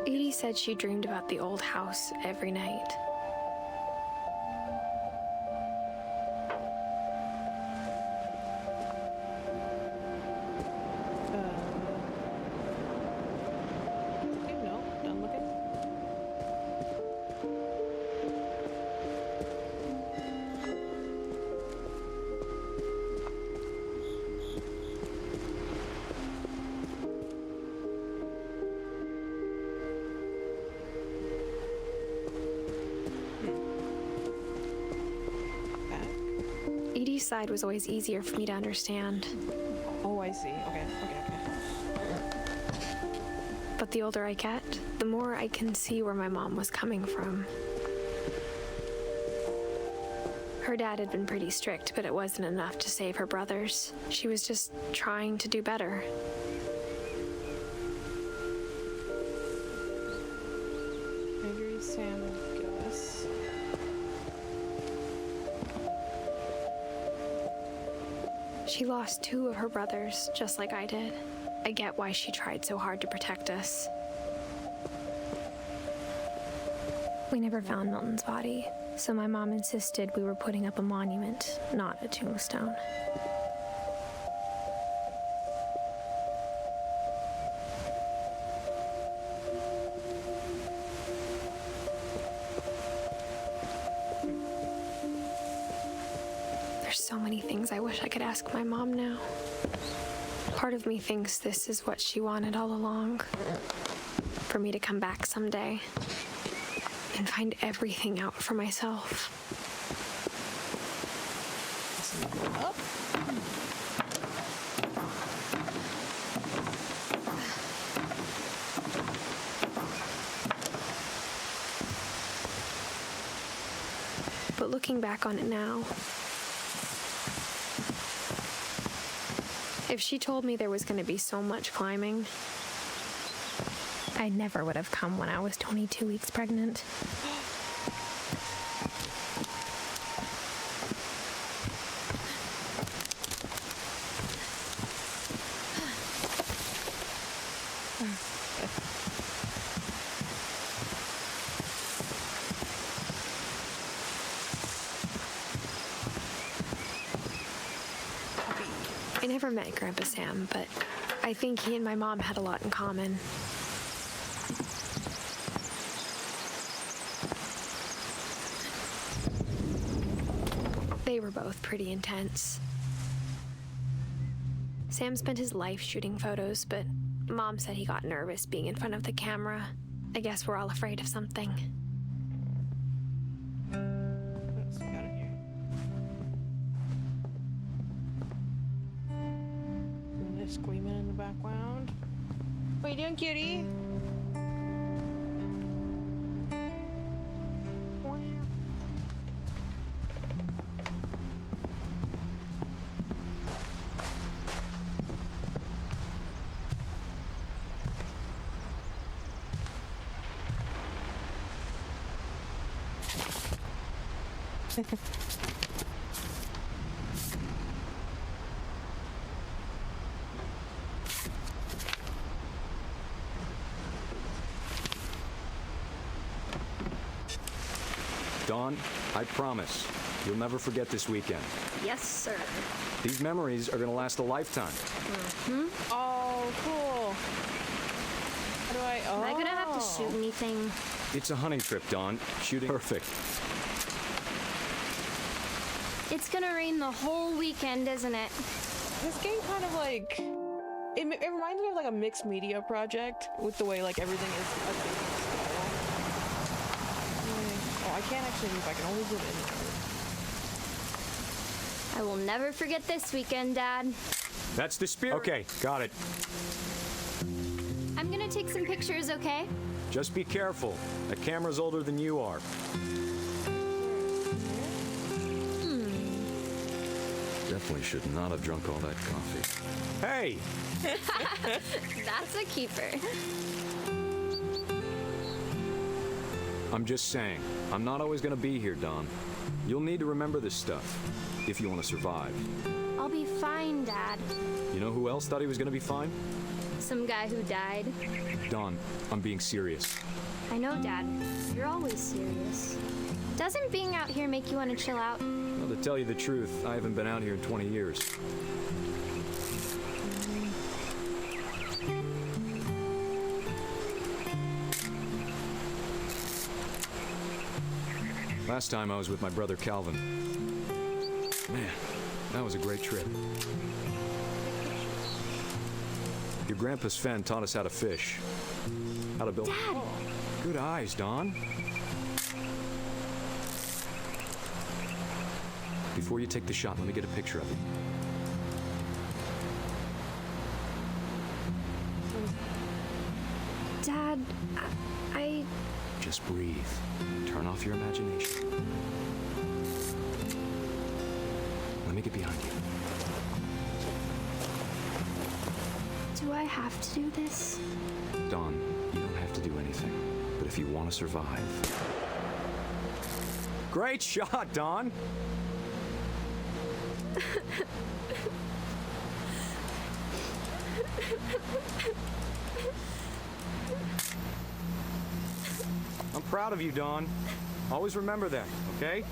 Edie said she dreamed about the old house every night. No, done looking. Edie's side was always easier for me to understand. Oh, I see. Okay. But the older I get, the more I can see where my mom was coming from. Her dad had been pretty strict, but it wasn't enough to save her brothers. She was just trying to do better. Gregory, Sam, and Gillis. She lost 2 of her brothers, just like I did. I get why she tried so hard to protect us. We never found Milton's body, so my mom insisted we were putting up a monument, not a tombstone. There's so many things I wish I could ask my mom now. Part of me thinks this is what she wanted all along. For me to come back someday and find everything out for myself. Up. But looking back on it now, if she told me there was going to be so much climbing, I never would have come when I was 22 weeks pregnant. I never met Grandpa Sam, but I think he and my mom had a lot in common. They were both pretty intense. Sam spent his life shooting photos, but Mom said he got nervous being in front of the camera. I guess we're all afraid of something. What's got in here? And they're screaming in the background. What are you doing, cutie? Dawn, I promise, you'll never forget this weekend. Yes, sir. These memories are gonna last a lifetime. Oh, cool. How do I? Oh. Am I gonna have to shoot anything? It's a hunting trip, Dawn. Shooting perfect. It's gonna rain the whole weekend, isn't it? This game kind of like it reminds me of like a mixed media project with the way like everything is a big scale. Oh, I can't actually move. I can only zoom in. I will never forget this weekend, Dad. That's the spirit. Okay, got it. I'm gonna take some pictures, okay? Just be careful. That camera's older than you are. Definitely should not have drunk all that coffee. Hey! That's a keeper. I'm just saying, I'm not always gonna be here, Dawn. You'll need to remember this stuff, if you want to survive. I'll be fine, Dad. You know who else thought he was gonna be fine? Some guy who died. Dawn, I'm being serious. I know, Dad. You're always serious. Doesn't being out here make you want to chill out? Well, to tell you the truth, I haven't been out here in 20 years. Last time I was with my brother Calvin. Man, that was a great trip. Your grandpa Sven taught us how to fish. How to build... Dad! Good eyes, Dawn. Before you take the shot, let me get a picture of it. Dad, I... Just breathe. Turn off your imagination. Let me get behind you. Do I have to do this? Dawn, you don't have to do anything. But if you want to survive... Great shot, Dawn! I'm proud of you, Dawn. Always remember that, okay?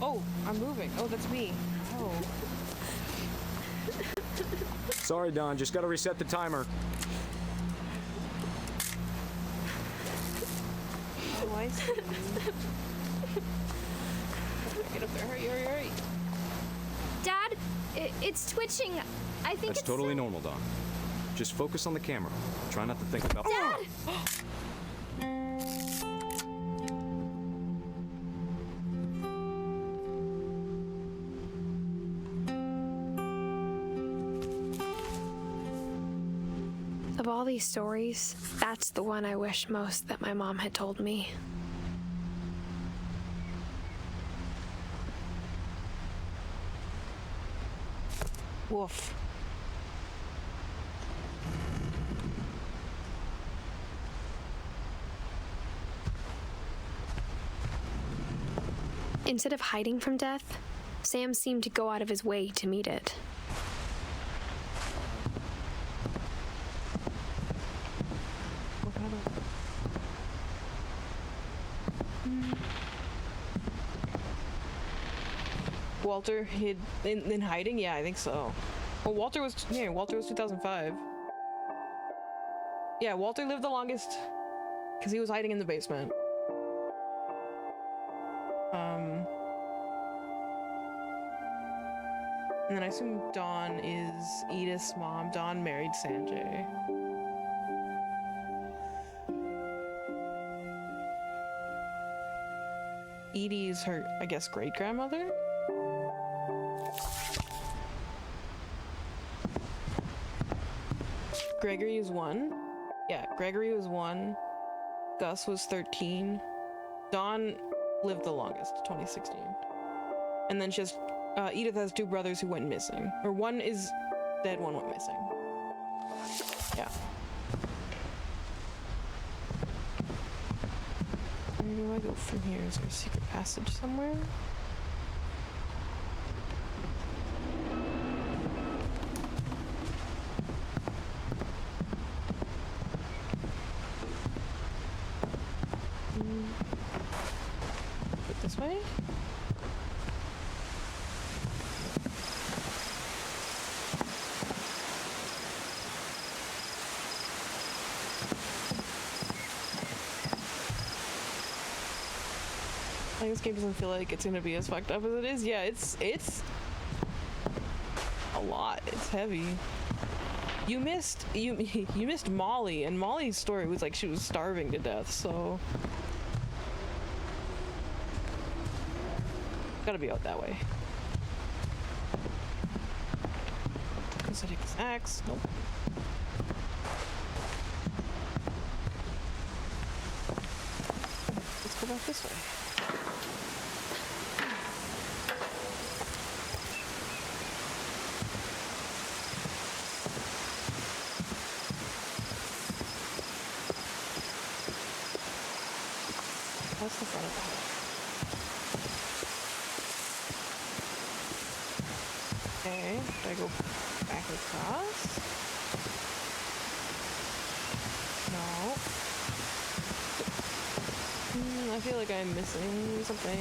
Oh, I'm moving. Oh, that's me. Oh. Sorry, Dawn. Just gotta reset the timer. Oh, I see. Get up there. Hurry, hurry, hurry. Dad, it's twitching. I think That's it's totally normal, Dawn. Just focus on the camera. Try not to think about... Dad! Of all these stories, that's the one I wish most that my mom had told me. Woof. Instead of hiding from death, Sam seemed to go out of his way to meet it. Walter hid in hiding? Yeah, I think so. Well, Walter was 2005. Yeah, Walter lived the longest because he was hiding in the basement. And then I assume Dawn is Edith's mom. Dawn married Sanjay. Edie's her, I guess, great-grandmother? Gregory is 1. Yeah, Gregory was 1. Gus was 13. Dawn lived the longest, 2016. And then she has, Edith has 2 brothers who went missing. Or one is dead, one went missing. Yeah. Where do I go from here? Is there a secret passage somewhere? Put this way? Like, this game doesn't feel like it's gonna be as fucked up as it is. Yeah, it's a lot. It's heavy. You missed Molly, and Molly's story was like she was starving to death, so gotta be out that way. Guess I take this axe. Nope. Let's go back this way. That's the front of the house. Okay, should I go back across? No. I feel like I'm missing something.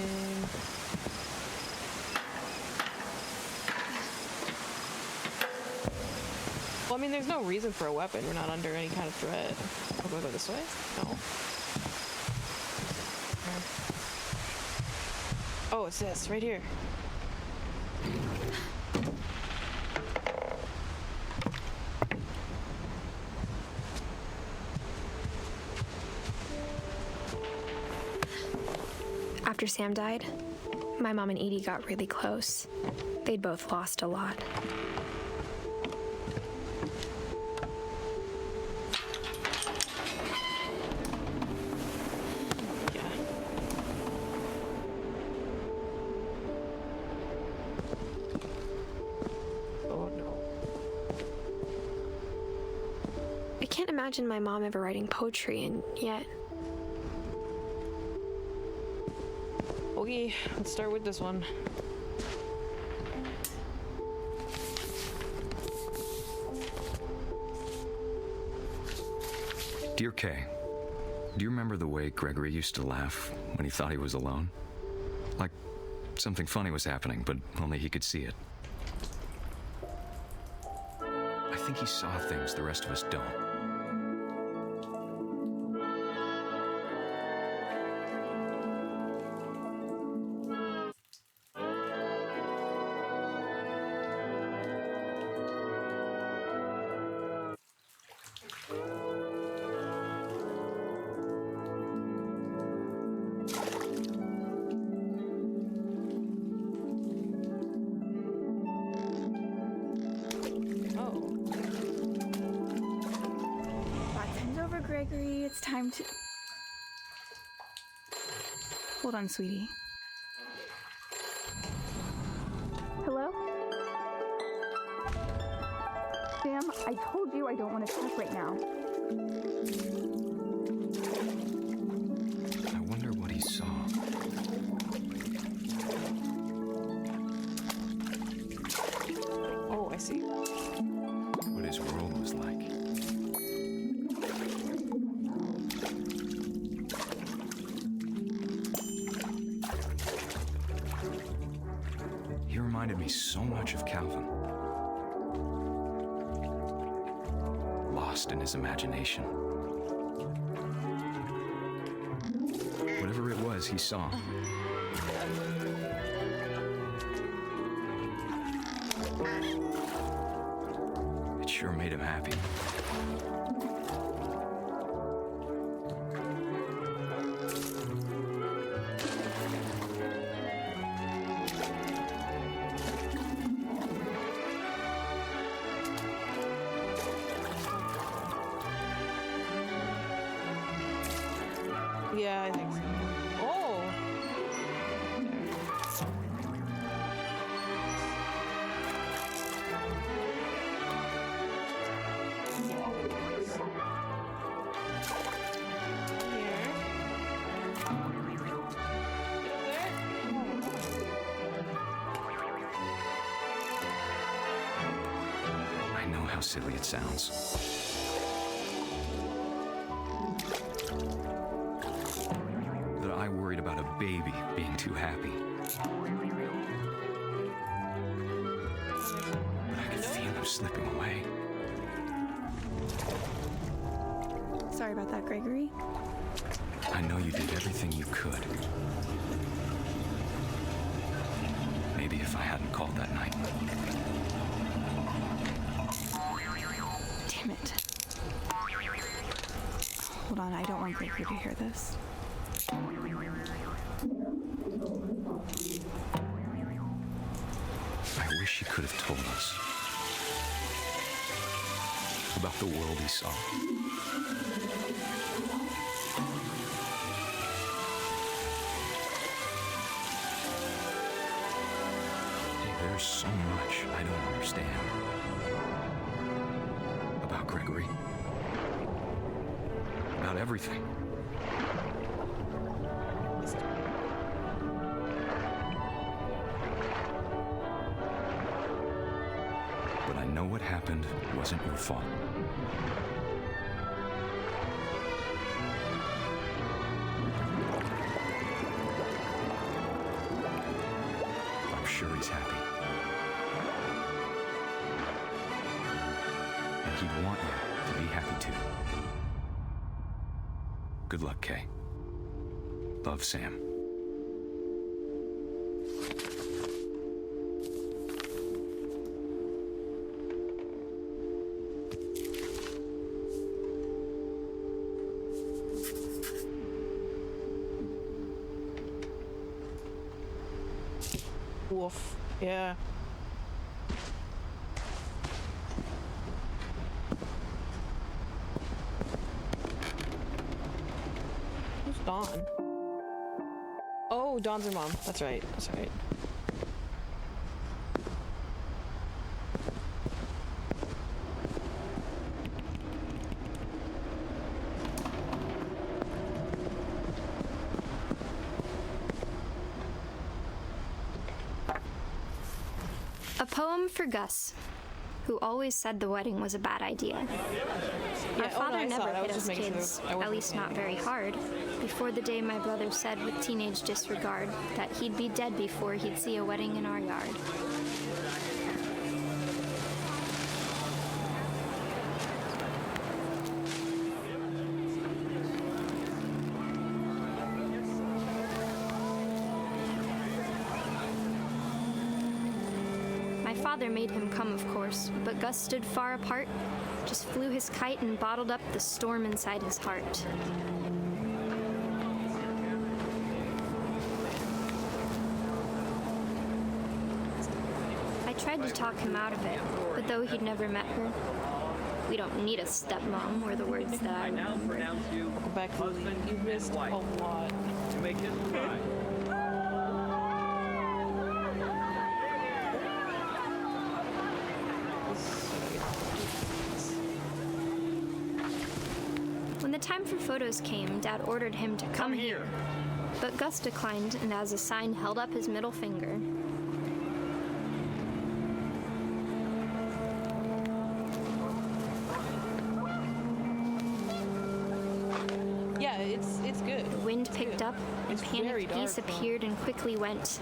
Well, I mean, there's no reason for a weapon. We're not under any kind of threat. I'll go this way? No. Oh, it's this, right here. After Sam died, my mom and Edie got really close. They'd both lost a lot. I can't imagine my mom ever writing poetry, and yet... Okay, let's start with this one. Dear Kay, do you remember the way Gregory used to laugh when he thought he was alone? Like something funny was happening, but only he could see it. I think he saw things the rest of us don't. Gregory, it's time to... Hold on, sweetie. Hello? Sam, I told you I don't want to talk right now. I wonder what he saw. Oh, I see. What his world was like. He reminded me so much of Calvin. Lost in his imagination. Whatever it was he saw. It sure made him happy. Yeah, I think so. Oh! I know how silly it sounds. That I worried about a baby being too happy. But I could feel him slipping away. Sorry about that, Gregory. I know you did everything you could. Maybe if I hadn't called that night. Damn it. Hold on, I don't want Gregory to hear this. I wish he could have told us about the world he saw. There's so much I don't understand about Gregory. About everything. But I know what happened wasn't your fault. I'm sure he's happy. And he'd want you to be happy too. Good luck, Kay. Love, Sam. Woof. Yeah. Who's Dawn? Oh, Dawn's her mom. That's right. That's right. A poem for Gus, who always said the wedding was a bad idea. Our father never hit us kids, at least not very hard, before the day my brother said with teenage disregard that he'd be dead before he'd see a wedding in our yard. My father made him come, of course, but Gus stood far apart, just flew his kite and bottled up the storm inside his heart. I tried to talk him out of it, but though he'd never met her, we don't need a stepmom were the words that I now remember. pronounce you Welcome back to husband the You missed a lot. to make this right. When the time for photos came, Dad ordered him to come here. But Gus declined and as a sign held up his middle finger. Yeah, it's good. The wind picked up up, and panicked geese appeared and quickly went.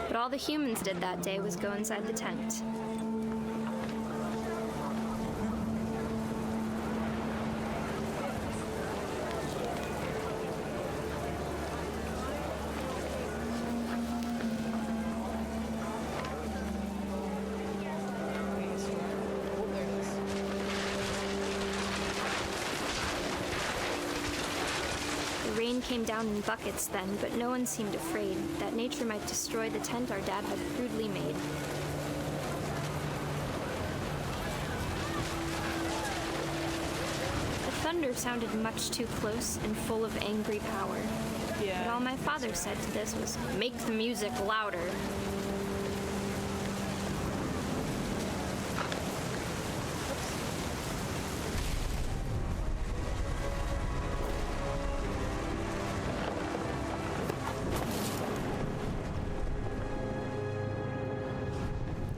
But all the humans did that day was go inside the tent. The rain came down in buckets then, but no one seemed afraid that nature might destroy the tent our dad had crudely made. The thunder sounded much too close and full of angry power. Yeah. But all my father said to this was, "Make the music louder."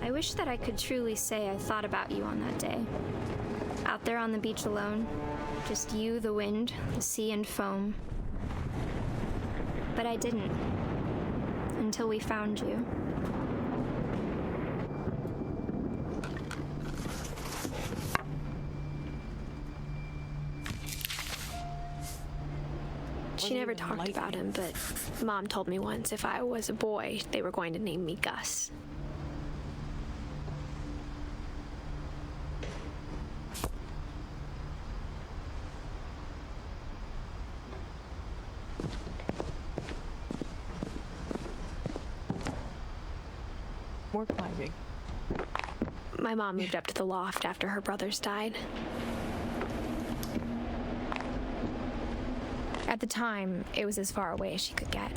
I wish that I could truly say I thought about you on that day. Out there on the beach alone, just you, the wind, the sea, and foam. But I didn't, until we found you. She never talked about him, but Mom told me once if I was a boy, they were going to name me Gus. More climbing. My mom moved up to the loft after her brothers died. At the time, it was as far away as she could get.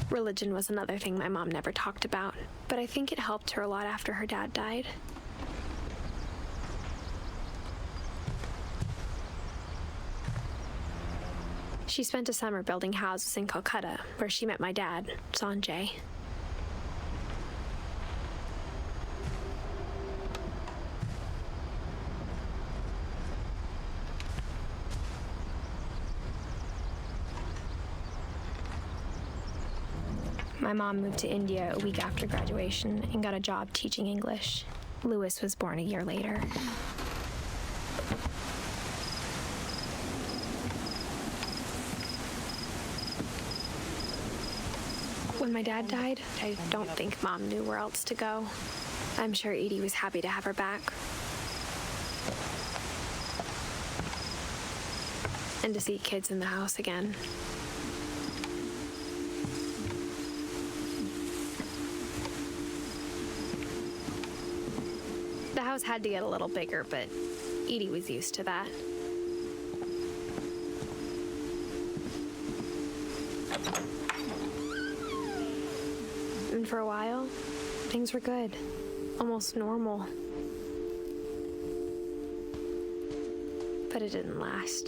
Religion was another thing my mom never talked about, but I think it helped her a lot after her dad died. She spent a summer building houses in Calcutta, where she met my dad, Sanjay. My mom moved to India a week after graduation and got a job teaching English. Louis was born a year later. When my dad died, I don't think Mom knew where else to go. I'm sure Edie was happy to have her back. And to see kids in the house again. The house had to get a little bigger, but Edie was used to that. And for a while, things were good, almost normal. But it didn't last.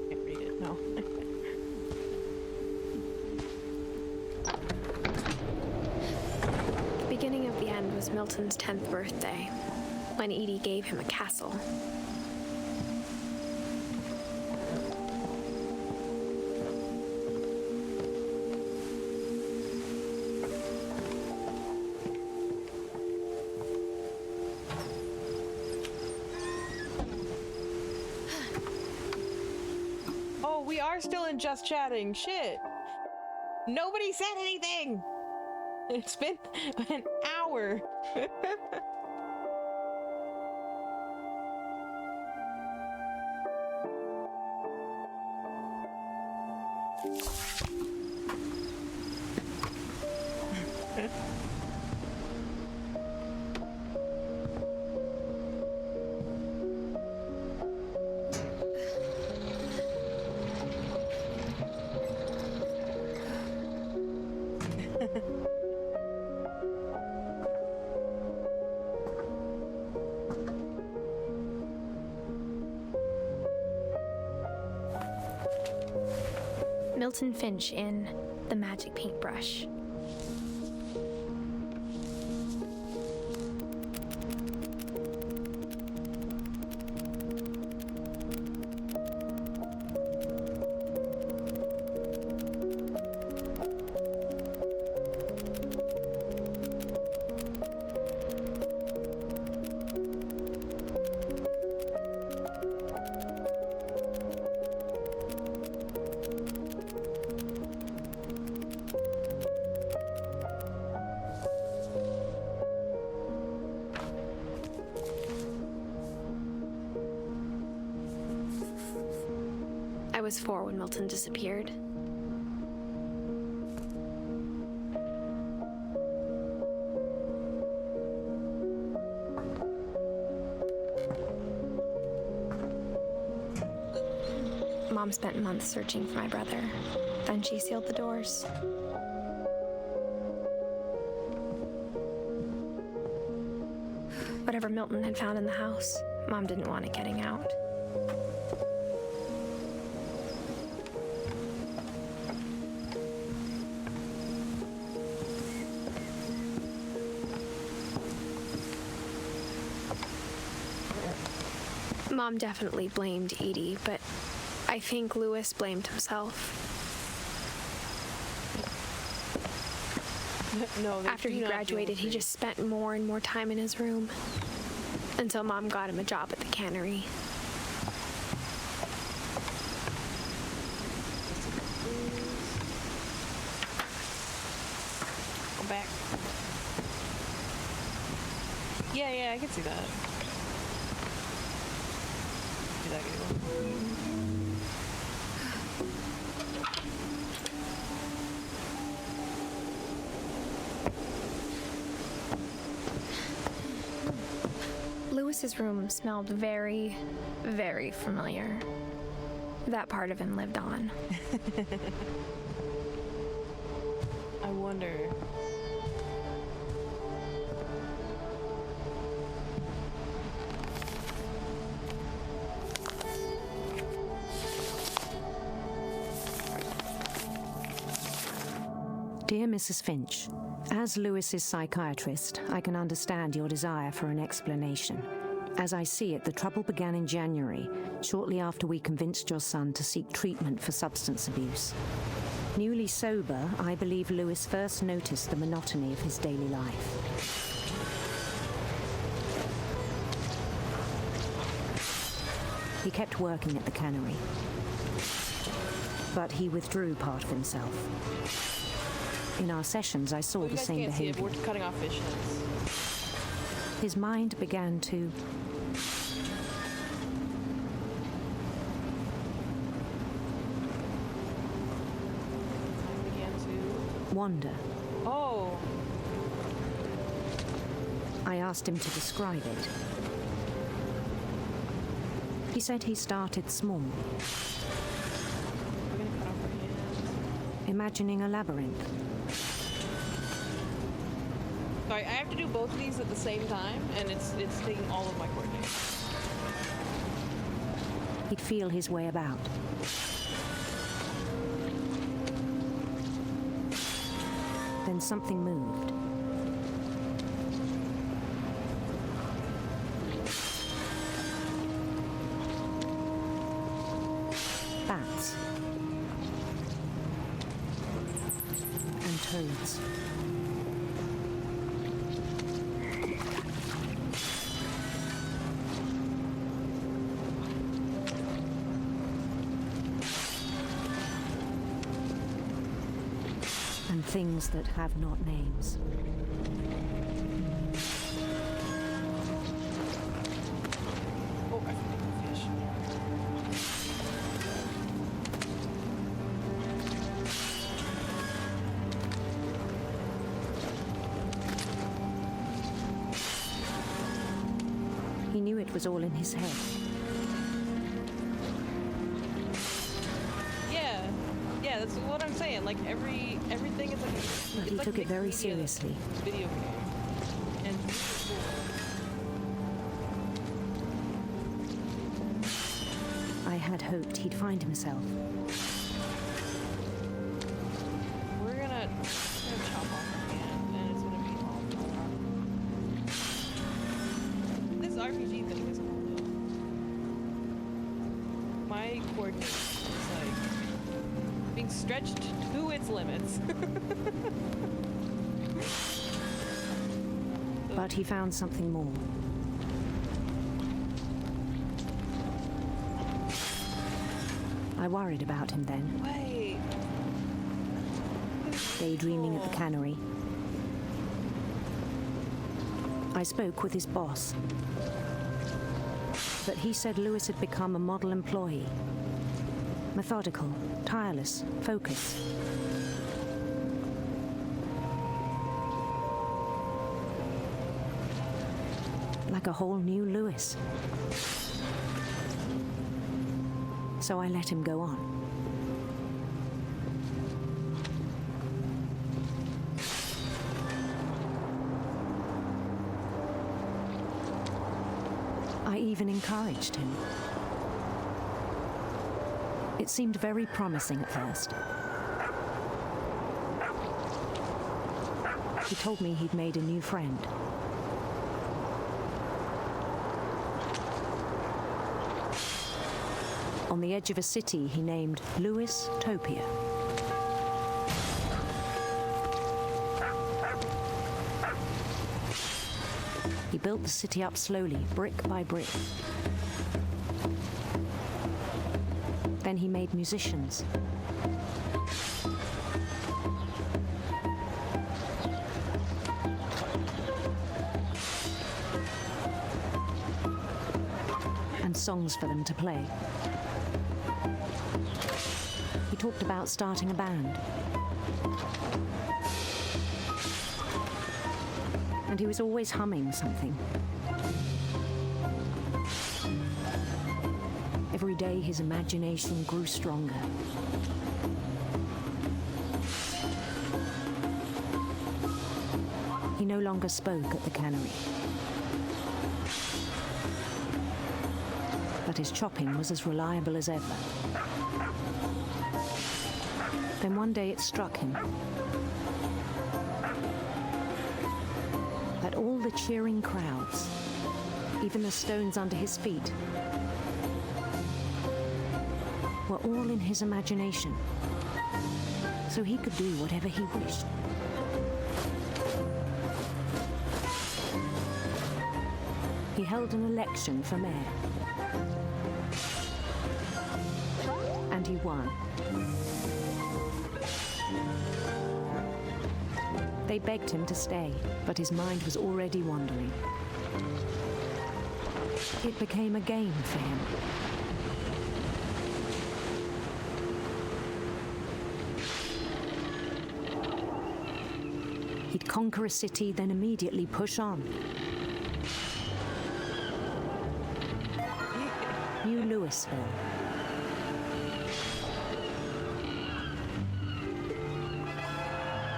Can't read it, no. The beginning of the end was Milton's 10th birthday, when Edie gave him a castle. Oh, we are still in just chatting. Shit. Nobody said anything. It's been an hour. Milton Finch in The Magic Paintbrush. I was 4 when Milton disappeared. Mom spent months searching for my brother. Then she sealed the doors. Whatever Milton had found in the house, Mom didn't want it getting out. Mom definitely blamed Edie, but I think Louis blamed himself. No, after he graduated, he just spent more and more time in his room until Mom got him a job at the cannery. Go back. Yeah, I can see that. Do that anymore. Louis's room smelled very, very familiar. That part of him lived on. I wonder. Dear Mrs. Finch, as Louis's psychiatrist, I can understand your desire for an explanation. As I see it, the trouble began in January, shortly after we convinced your son to seek treatment for substance abuse. Newly sober, I believe Louis first noticed the monotony of his daily life. He kept working at the cannery, but he withdrew part of himself. In our sessions, I saw the same behavior. We're cutting off fish heads. His mind began to wander. Oh. I asked him to describe it. He said he started small, imagining a labyrinth. Sorry, I have to do both of these at the same time, and it's taking all of my coordination. He'd feel his way about. Then something moved. Bats. And toads. And things that have not names. Oh, I forgot the fish. He knew it was all in his head. Yeah, that's what I'm saying. Like everything is like. But he took it very seriously. Video game. And I had hoped he'd find himself. RPG thing, isn't it? My coordinates is like being stretched to its limits. But he found something more. I worried about him then. Wait. Daydreaming at the cannery. I spoke with his boss. But he said Lewis had become a model employee. Methodical, tireless, focused. Like a whole new Lewis. So I let him go on. I even encouraged him. It seemed very promising at first. He told me he'd made a new friend. On the edge of a city he named Lewis Topia. He built the city up slowly, brick by brick. Then he made musicians. And songs for them to play. He talked about starting a band. And he was always humming something. Every day his imagination grew stronger. He no longer spoke at the cannery. But his chopping was as reliable as ever. Then one day it struck him that all the cheering crowds, even the stones under his feet, were all in his imagination, so he could do whatever he wished. He held an election for mayor, and he won. They begged him to stay, but his mind was already wandering. It became a game for him. He'd conquer a city, then immediately push on. New Louisville.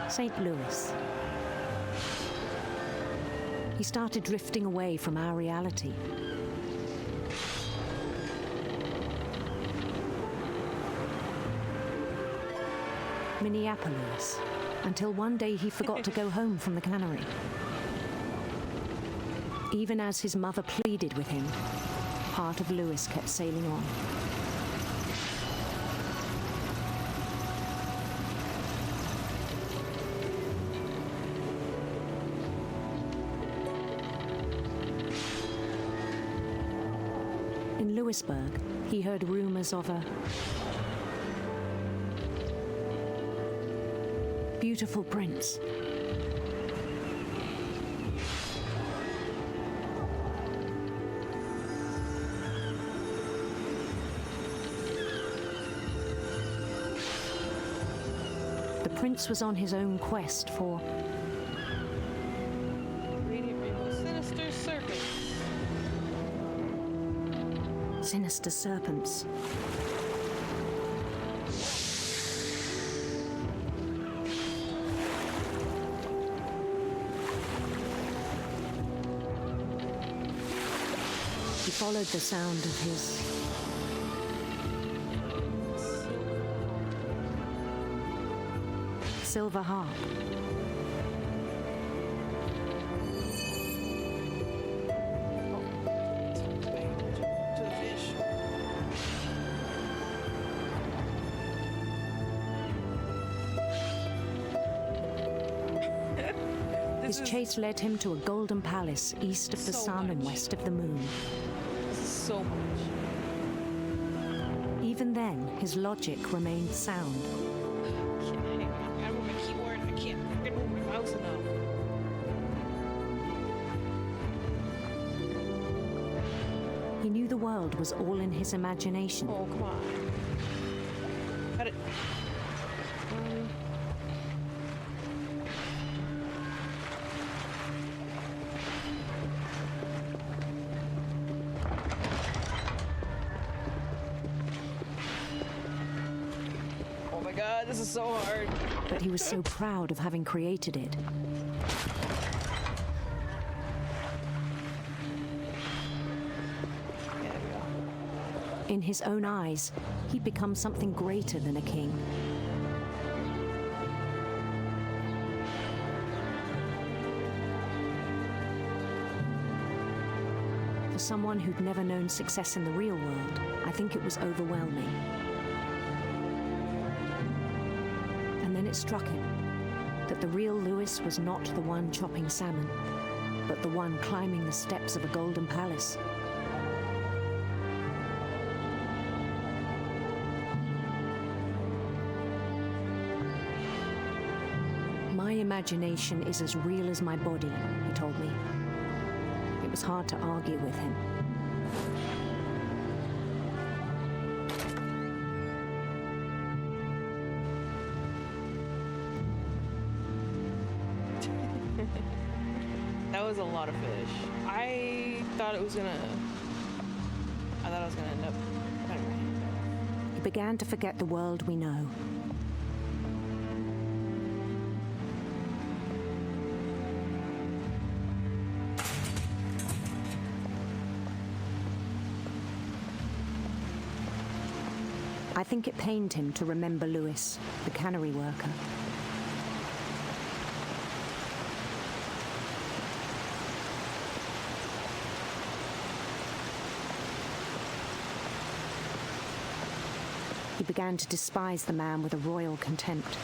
St. Louis. He started drifting away from our reality. Minneapolis, until one day he forgot to go home from the cannery. Even as his mother pleaded with him, part of Lewis kept sailing on. In Lewisburg, he heard rumors of a beautiful prince. The prince was on his own quest for Sinister serpents. Sinister serpents. He followed the sound of his silver harp. His chase led him to a golden palace east of the sun and west of the moon. This is so much. Even then, his logic remained sound. I move my keyboard. I can't move my mouse enough. He knew the world was all in his imagination. Oh, come on. Got it. Oh my god, this is so hard. But he was so proud of having created it. In his own eyes, he'd become something greater than a king. For someone who'd never known success in the real world, I think it was overwhelming. And then it struck him that the real Lewis was not the one chopping salmon, but the one climbing the steps of a golden palace. My imagination is as real as my body, he told me. It was hard to argue with him. That was a lot of fish. I thought it was gonna end up cutting my hand off. He began to forget the world we know. I think it pained him to remember Lewis, the cannery worker. He began to despise the man with a royal contempt.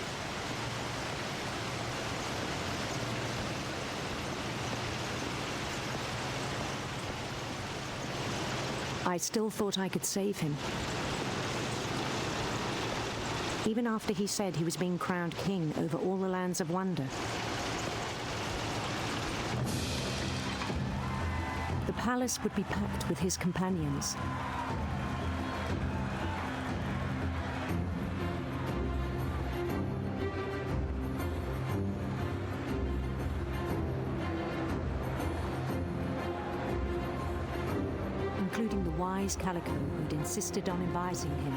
I still thought I could save him. Even after he said he was being crowned king over all the lands of wonder. The palace would be packed with his companions. Including the wise Calico who'd insisted on advising him.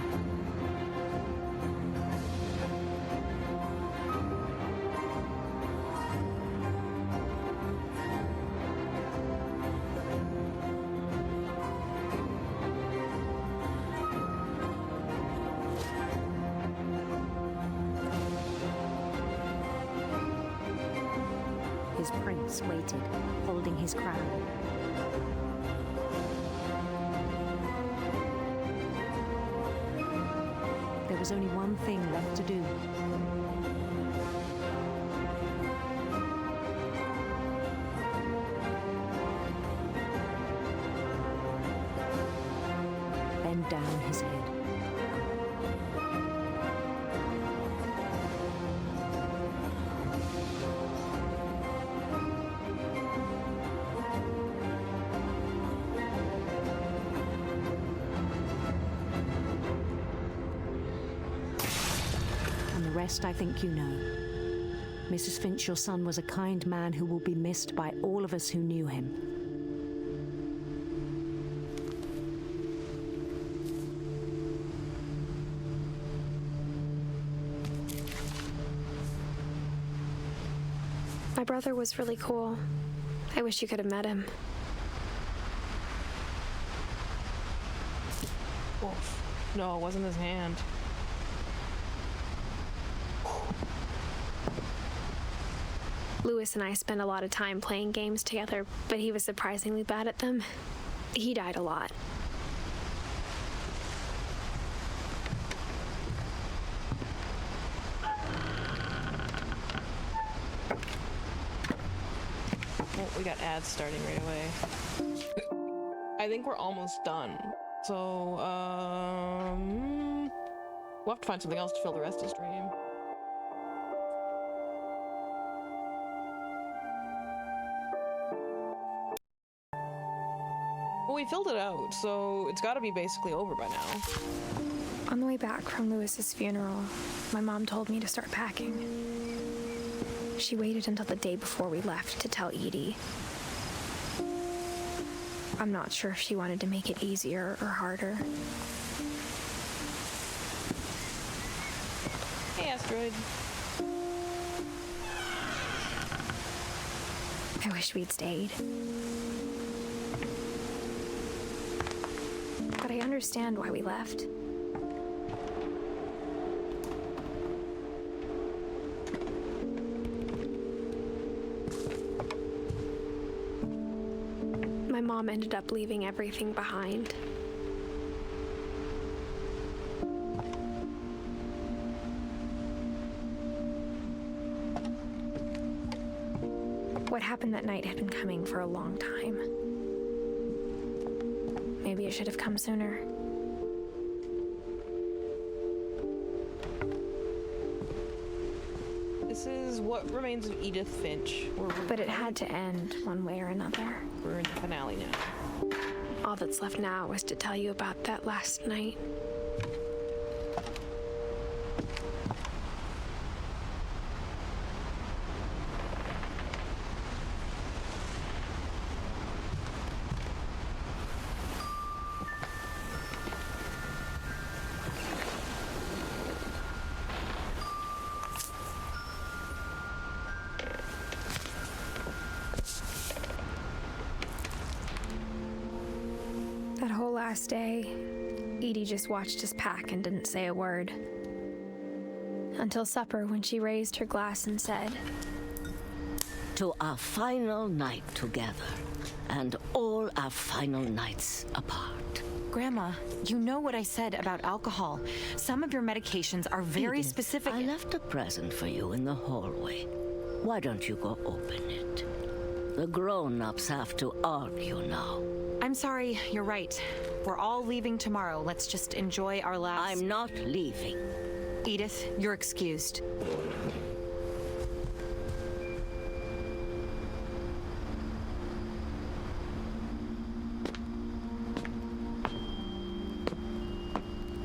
His prince waited, holding his crown. There was only one thing left to do. Bend down his head. The rest I think you know. Mrs. Finch, your son was a kind man who will be missed by all of us who knew him. My brother was really cool. I wish you could have met him. Oh, no, it wasn't his hand. Lewis and I spent a lot of time playing games together, but he was surprisingly bad at them. He died a lot. We got ads starting right away. I think we're almost done. So, we'll have to find something else to fill the rest of the stream. Well, we filled it out, so it's got to be basically over by now. On the way back from Lewis's funeral, my mom told me to start packing. She waited until the day before we left to tell Edie. I'm not sure if she wanted to make it easier or harder. Hey, Asteroid. I wish we'd stayed. But I understand why we left. My mom ended up leaving everything behind. What happened that night had been coming for a long time. Maybe it should have come sooner. This is what remains of Edith Finch. But it had to end one way or another. We're in the finale now. All that's left now is to tell you about that last night. That whole last day, Edie just watched us pack and didn't say a word. Until supper, when she raised her glass and said, "To our final night together, and all our final nights apart." Grandma, you know what I said about alcohol. Some of your medications are very Edith, specific. I left a present for you in the hallway. Why don't you go open it? The grown-ups have to argue now. I'm sorry, you're right. We're all leaving tomorrow. Let's just enjoy our last... I'm not leaving. Edith, you're excused.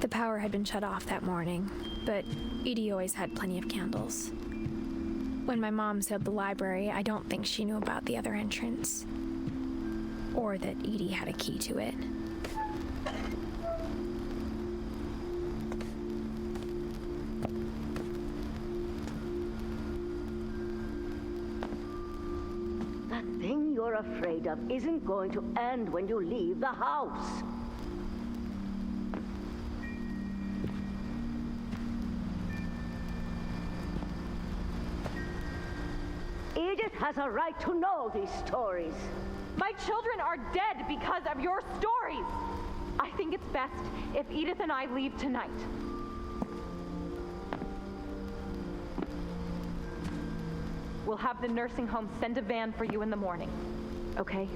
The power had been shut off that morning, but Edie always had plenty of candles. When my mom sealed the library, I don't think she knew about the other entrance. Or that Edie had a key to it. That thing you're afraid of isn't going to end when you leave the house. Edith has a right to know these stories. My children are dead because of your stories. I think it's best if Edith and I leave tonight. We'll have the nursing home send a van for you in the morning, okay?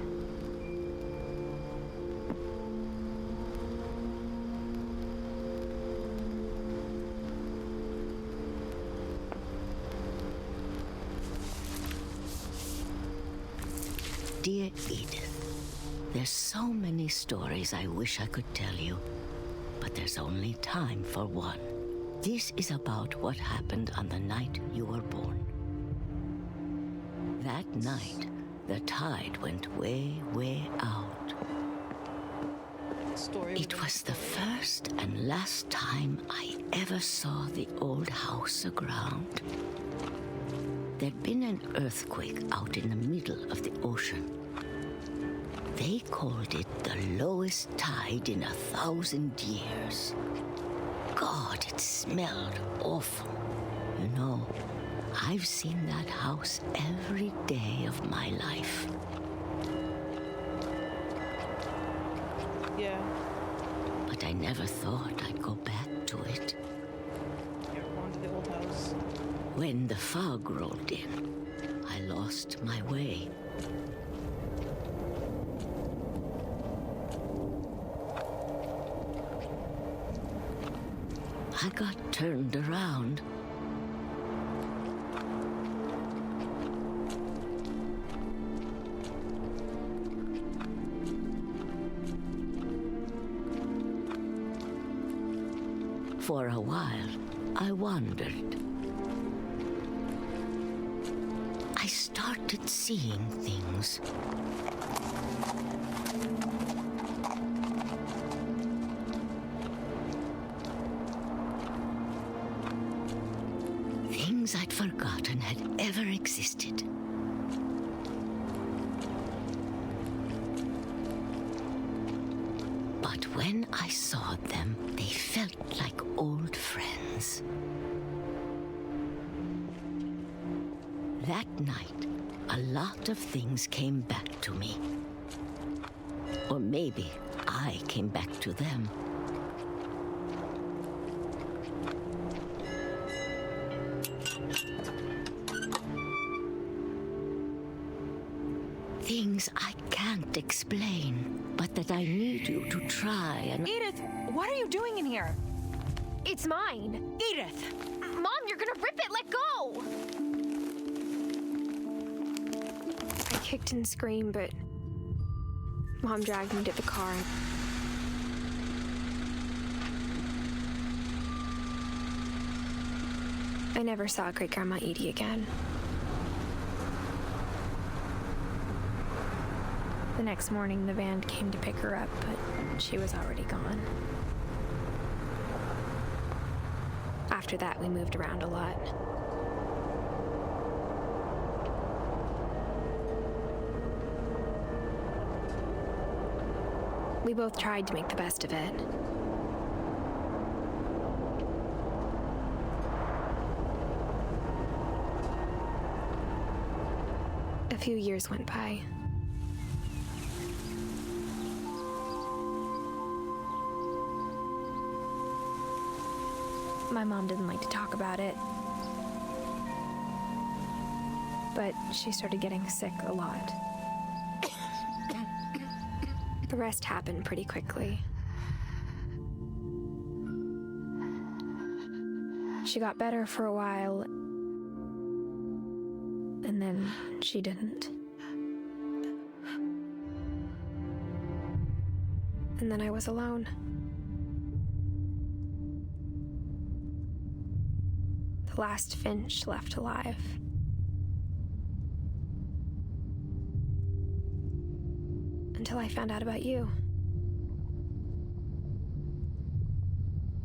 Dear Edith, there's so many stories I wish I could tell you, but there's only time for one. This is about what happened on the night you were born. That night, the tide went way, way out. It was the first and last time I ever saw the old house aground. There'd been an earthquake out in the middle of the ocean. They called it the lowest tide in 1,000 years. God, it smelled awful. You know, I've seen that house every day of my life. Yeah. But I never thought I'd go back to it. You're going to the old house. When the fog rolled in, I lost my way. I got turned around. For a while, I wondered. I started seeing things. Things I'd forgotten had ever existed. But when I saw them, they felt like old friends. That night, a lot of things came back to me. Or maybe I came back to them. Things I can't explain, but that I need you to try and... Edith, what are you doing in here? It's mine. Edith! Mom, you're gonna rip it! Let go! I kicked and screamed, but Mom dragged me to the car. I never saw Great-Grandma Edie again. The next morning, the van came to pick her up, but she was already gone. After that, we moved around a lot. We both tried to make the best of it. A few years went by. My mom didn't like to talk about it, but she started getting sick a lot. The rest happened pretty quickly. She got better for a while, and then she didn't. And then I was alone. The last Finch left alive. Until I found out about you.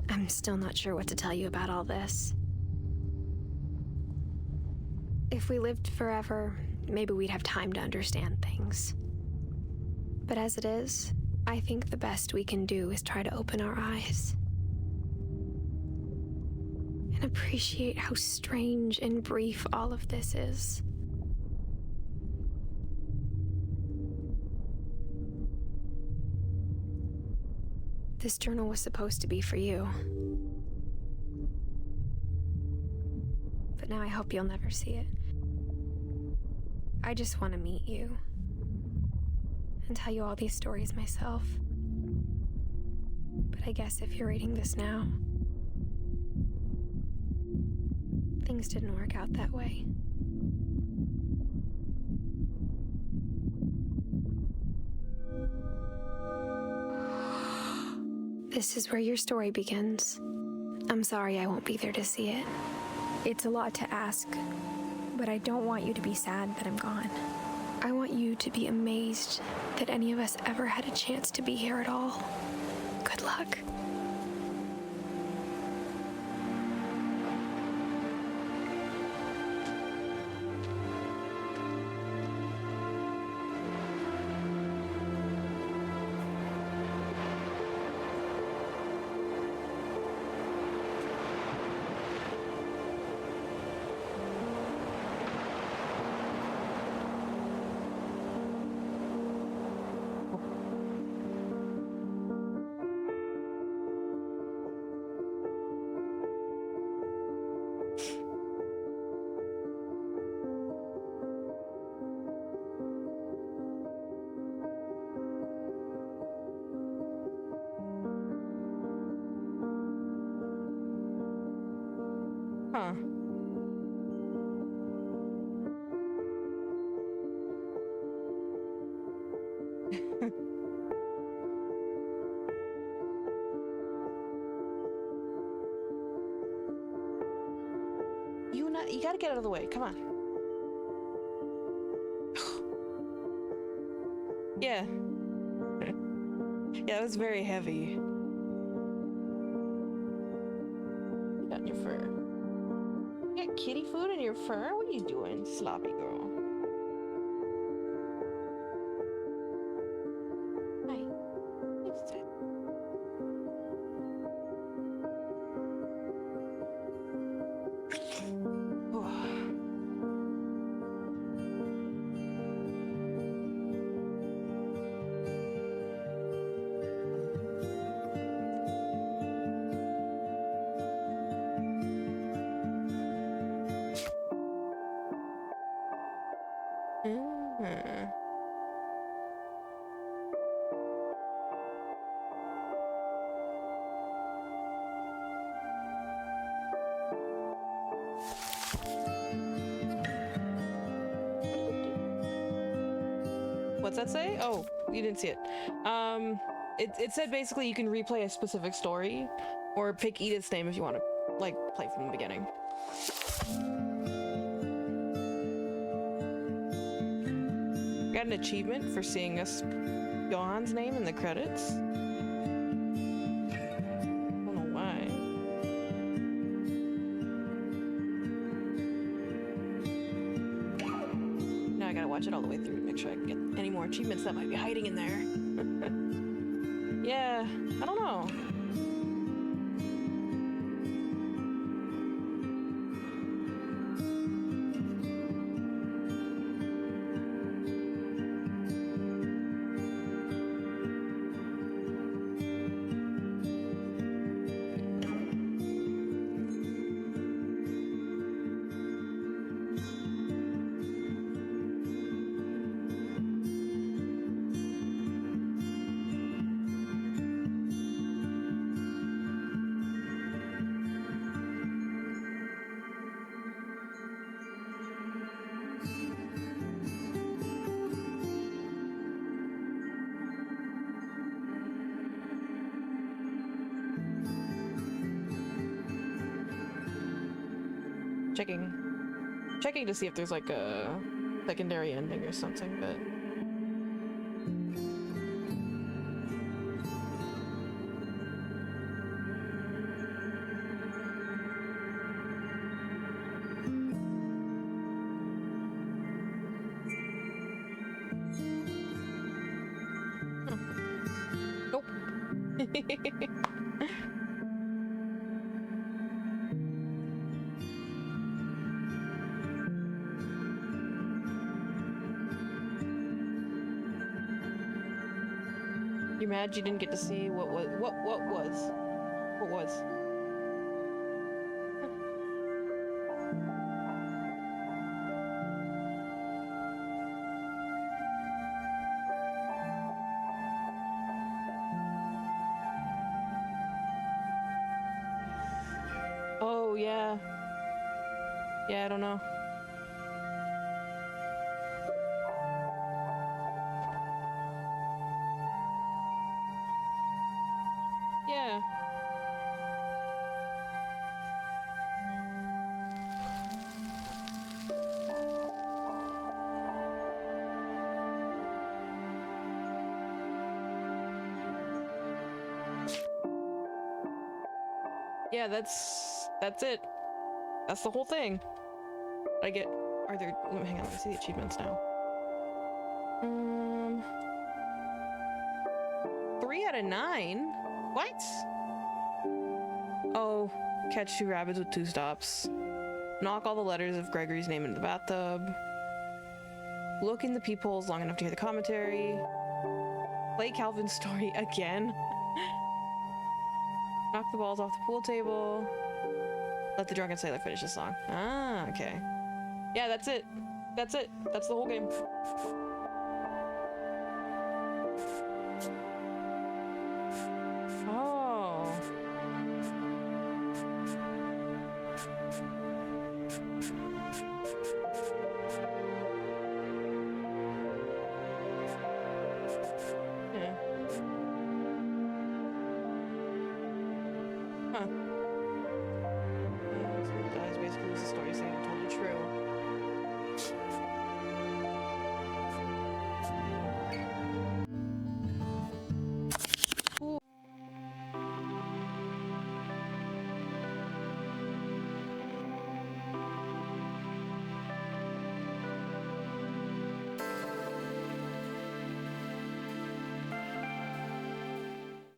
I'm still not sure what to tell you about all this. If we lived forever, maybe we'd have time to understand things. But as it is, I think the best we can do is try to open our eyes. And appreciate how strange and brief all of this is. This journal was supposed to be for you. But now I hope you'll never see it. I just want to meet you and tell you all these stories myself. But I guess if you're reading this now, things didn't work out that way. This is where your story begins. I'm sorry I won't be there to see it. It's a lot to ask, but I don't want you to be sad that I'm gone. I want you to be amazed that any of us ever had a chance to be here at all. Good luck. Huh. You gotta get out of the way. Come on. Yeah. Yeah, it was very heavy. Got in your fur. You got kitty food in your fur? What are you doing, sloppy girl? Hi. What's that? What's that say? Oh, you didn't see it. It said basically you can replay a specific story, or pick Edith's name if you want to, like, play from the beginning. Got an achievement for seeing us Johan's name in the credits. I don't know why. Now I gotta watch it all the way through to make sure I can get any more achievements that might be hiding in there. Yeah, I don't know. Checking to see if there's like a secondary ending or something, but nope. You mad you didn't get to see what was? Oh yeah. Yeah, I don't know. Yeah. Yeah, that's it. That's the whole thing. Are there, hang on, let me see the achievements now. 3 out of 9? What? Oh, catch 2 rabbits with 2 stops. Knock all the letters of Gregory's name into the bathtub. Look in the peepholes long enough to hear the commentary. Play Calvin's story again. Knock the balls off the pool table. Let the drunken sailor finish the song. Ah, okay. Yeah, that's it. That's it. That's the whole game. Oh.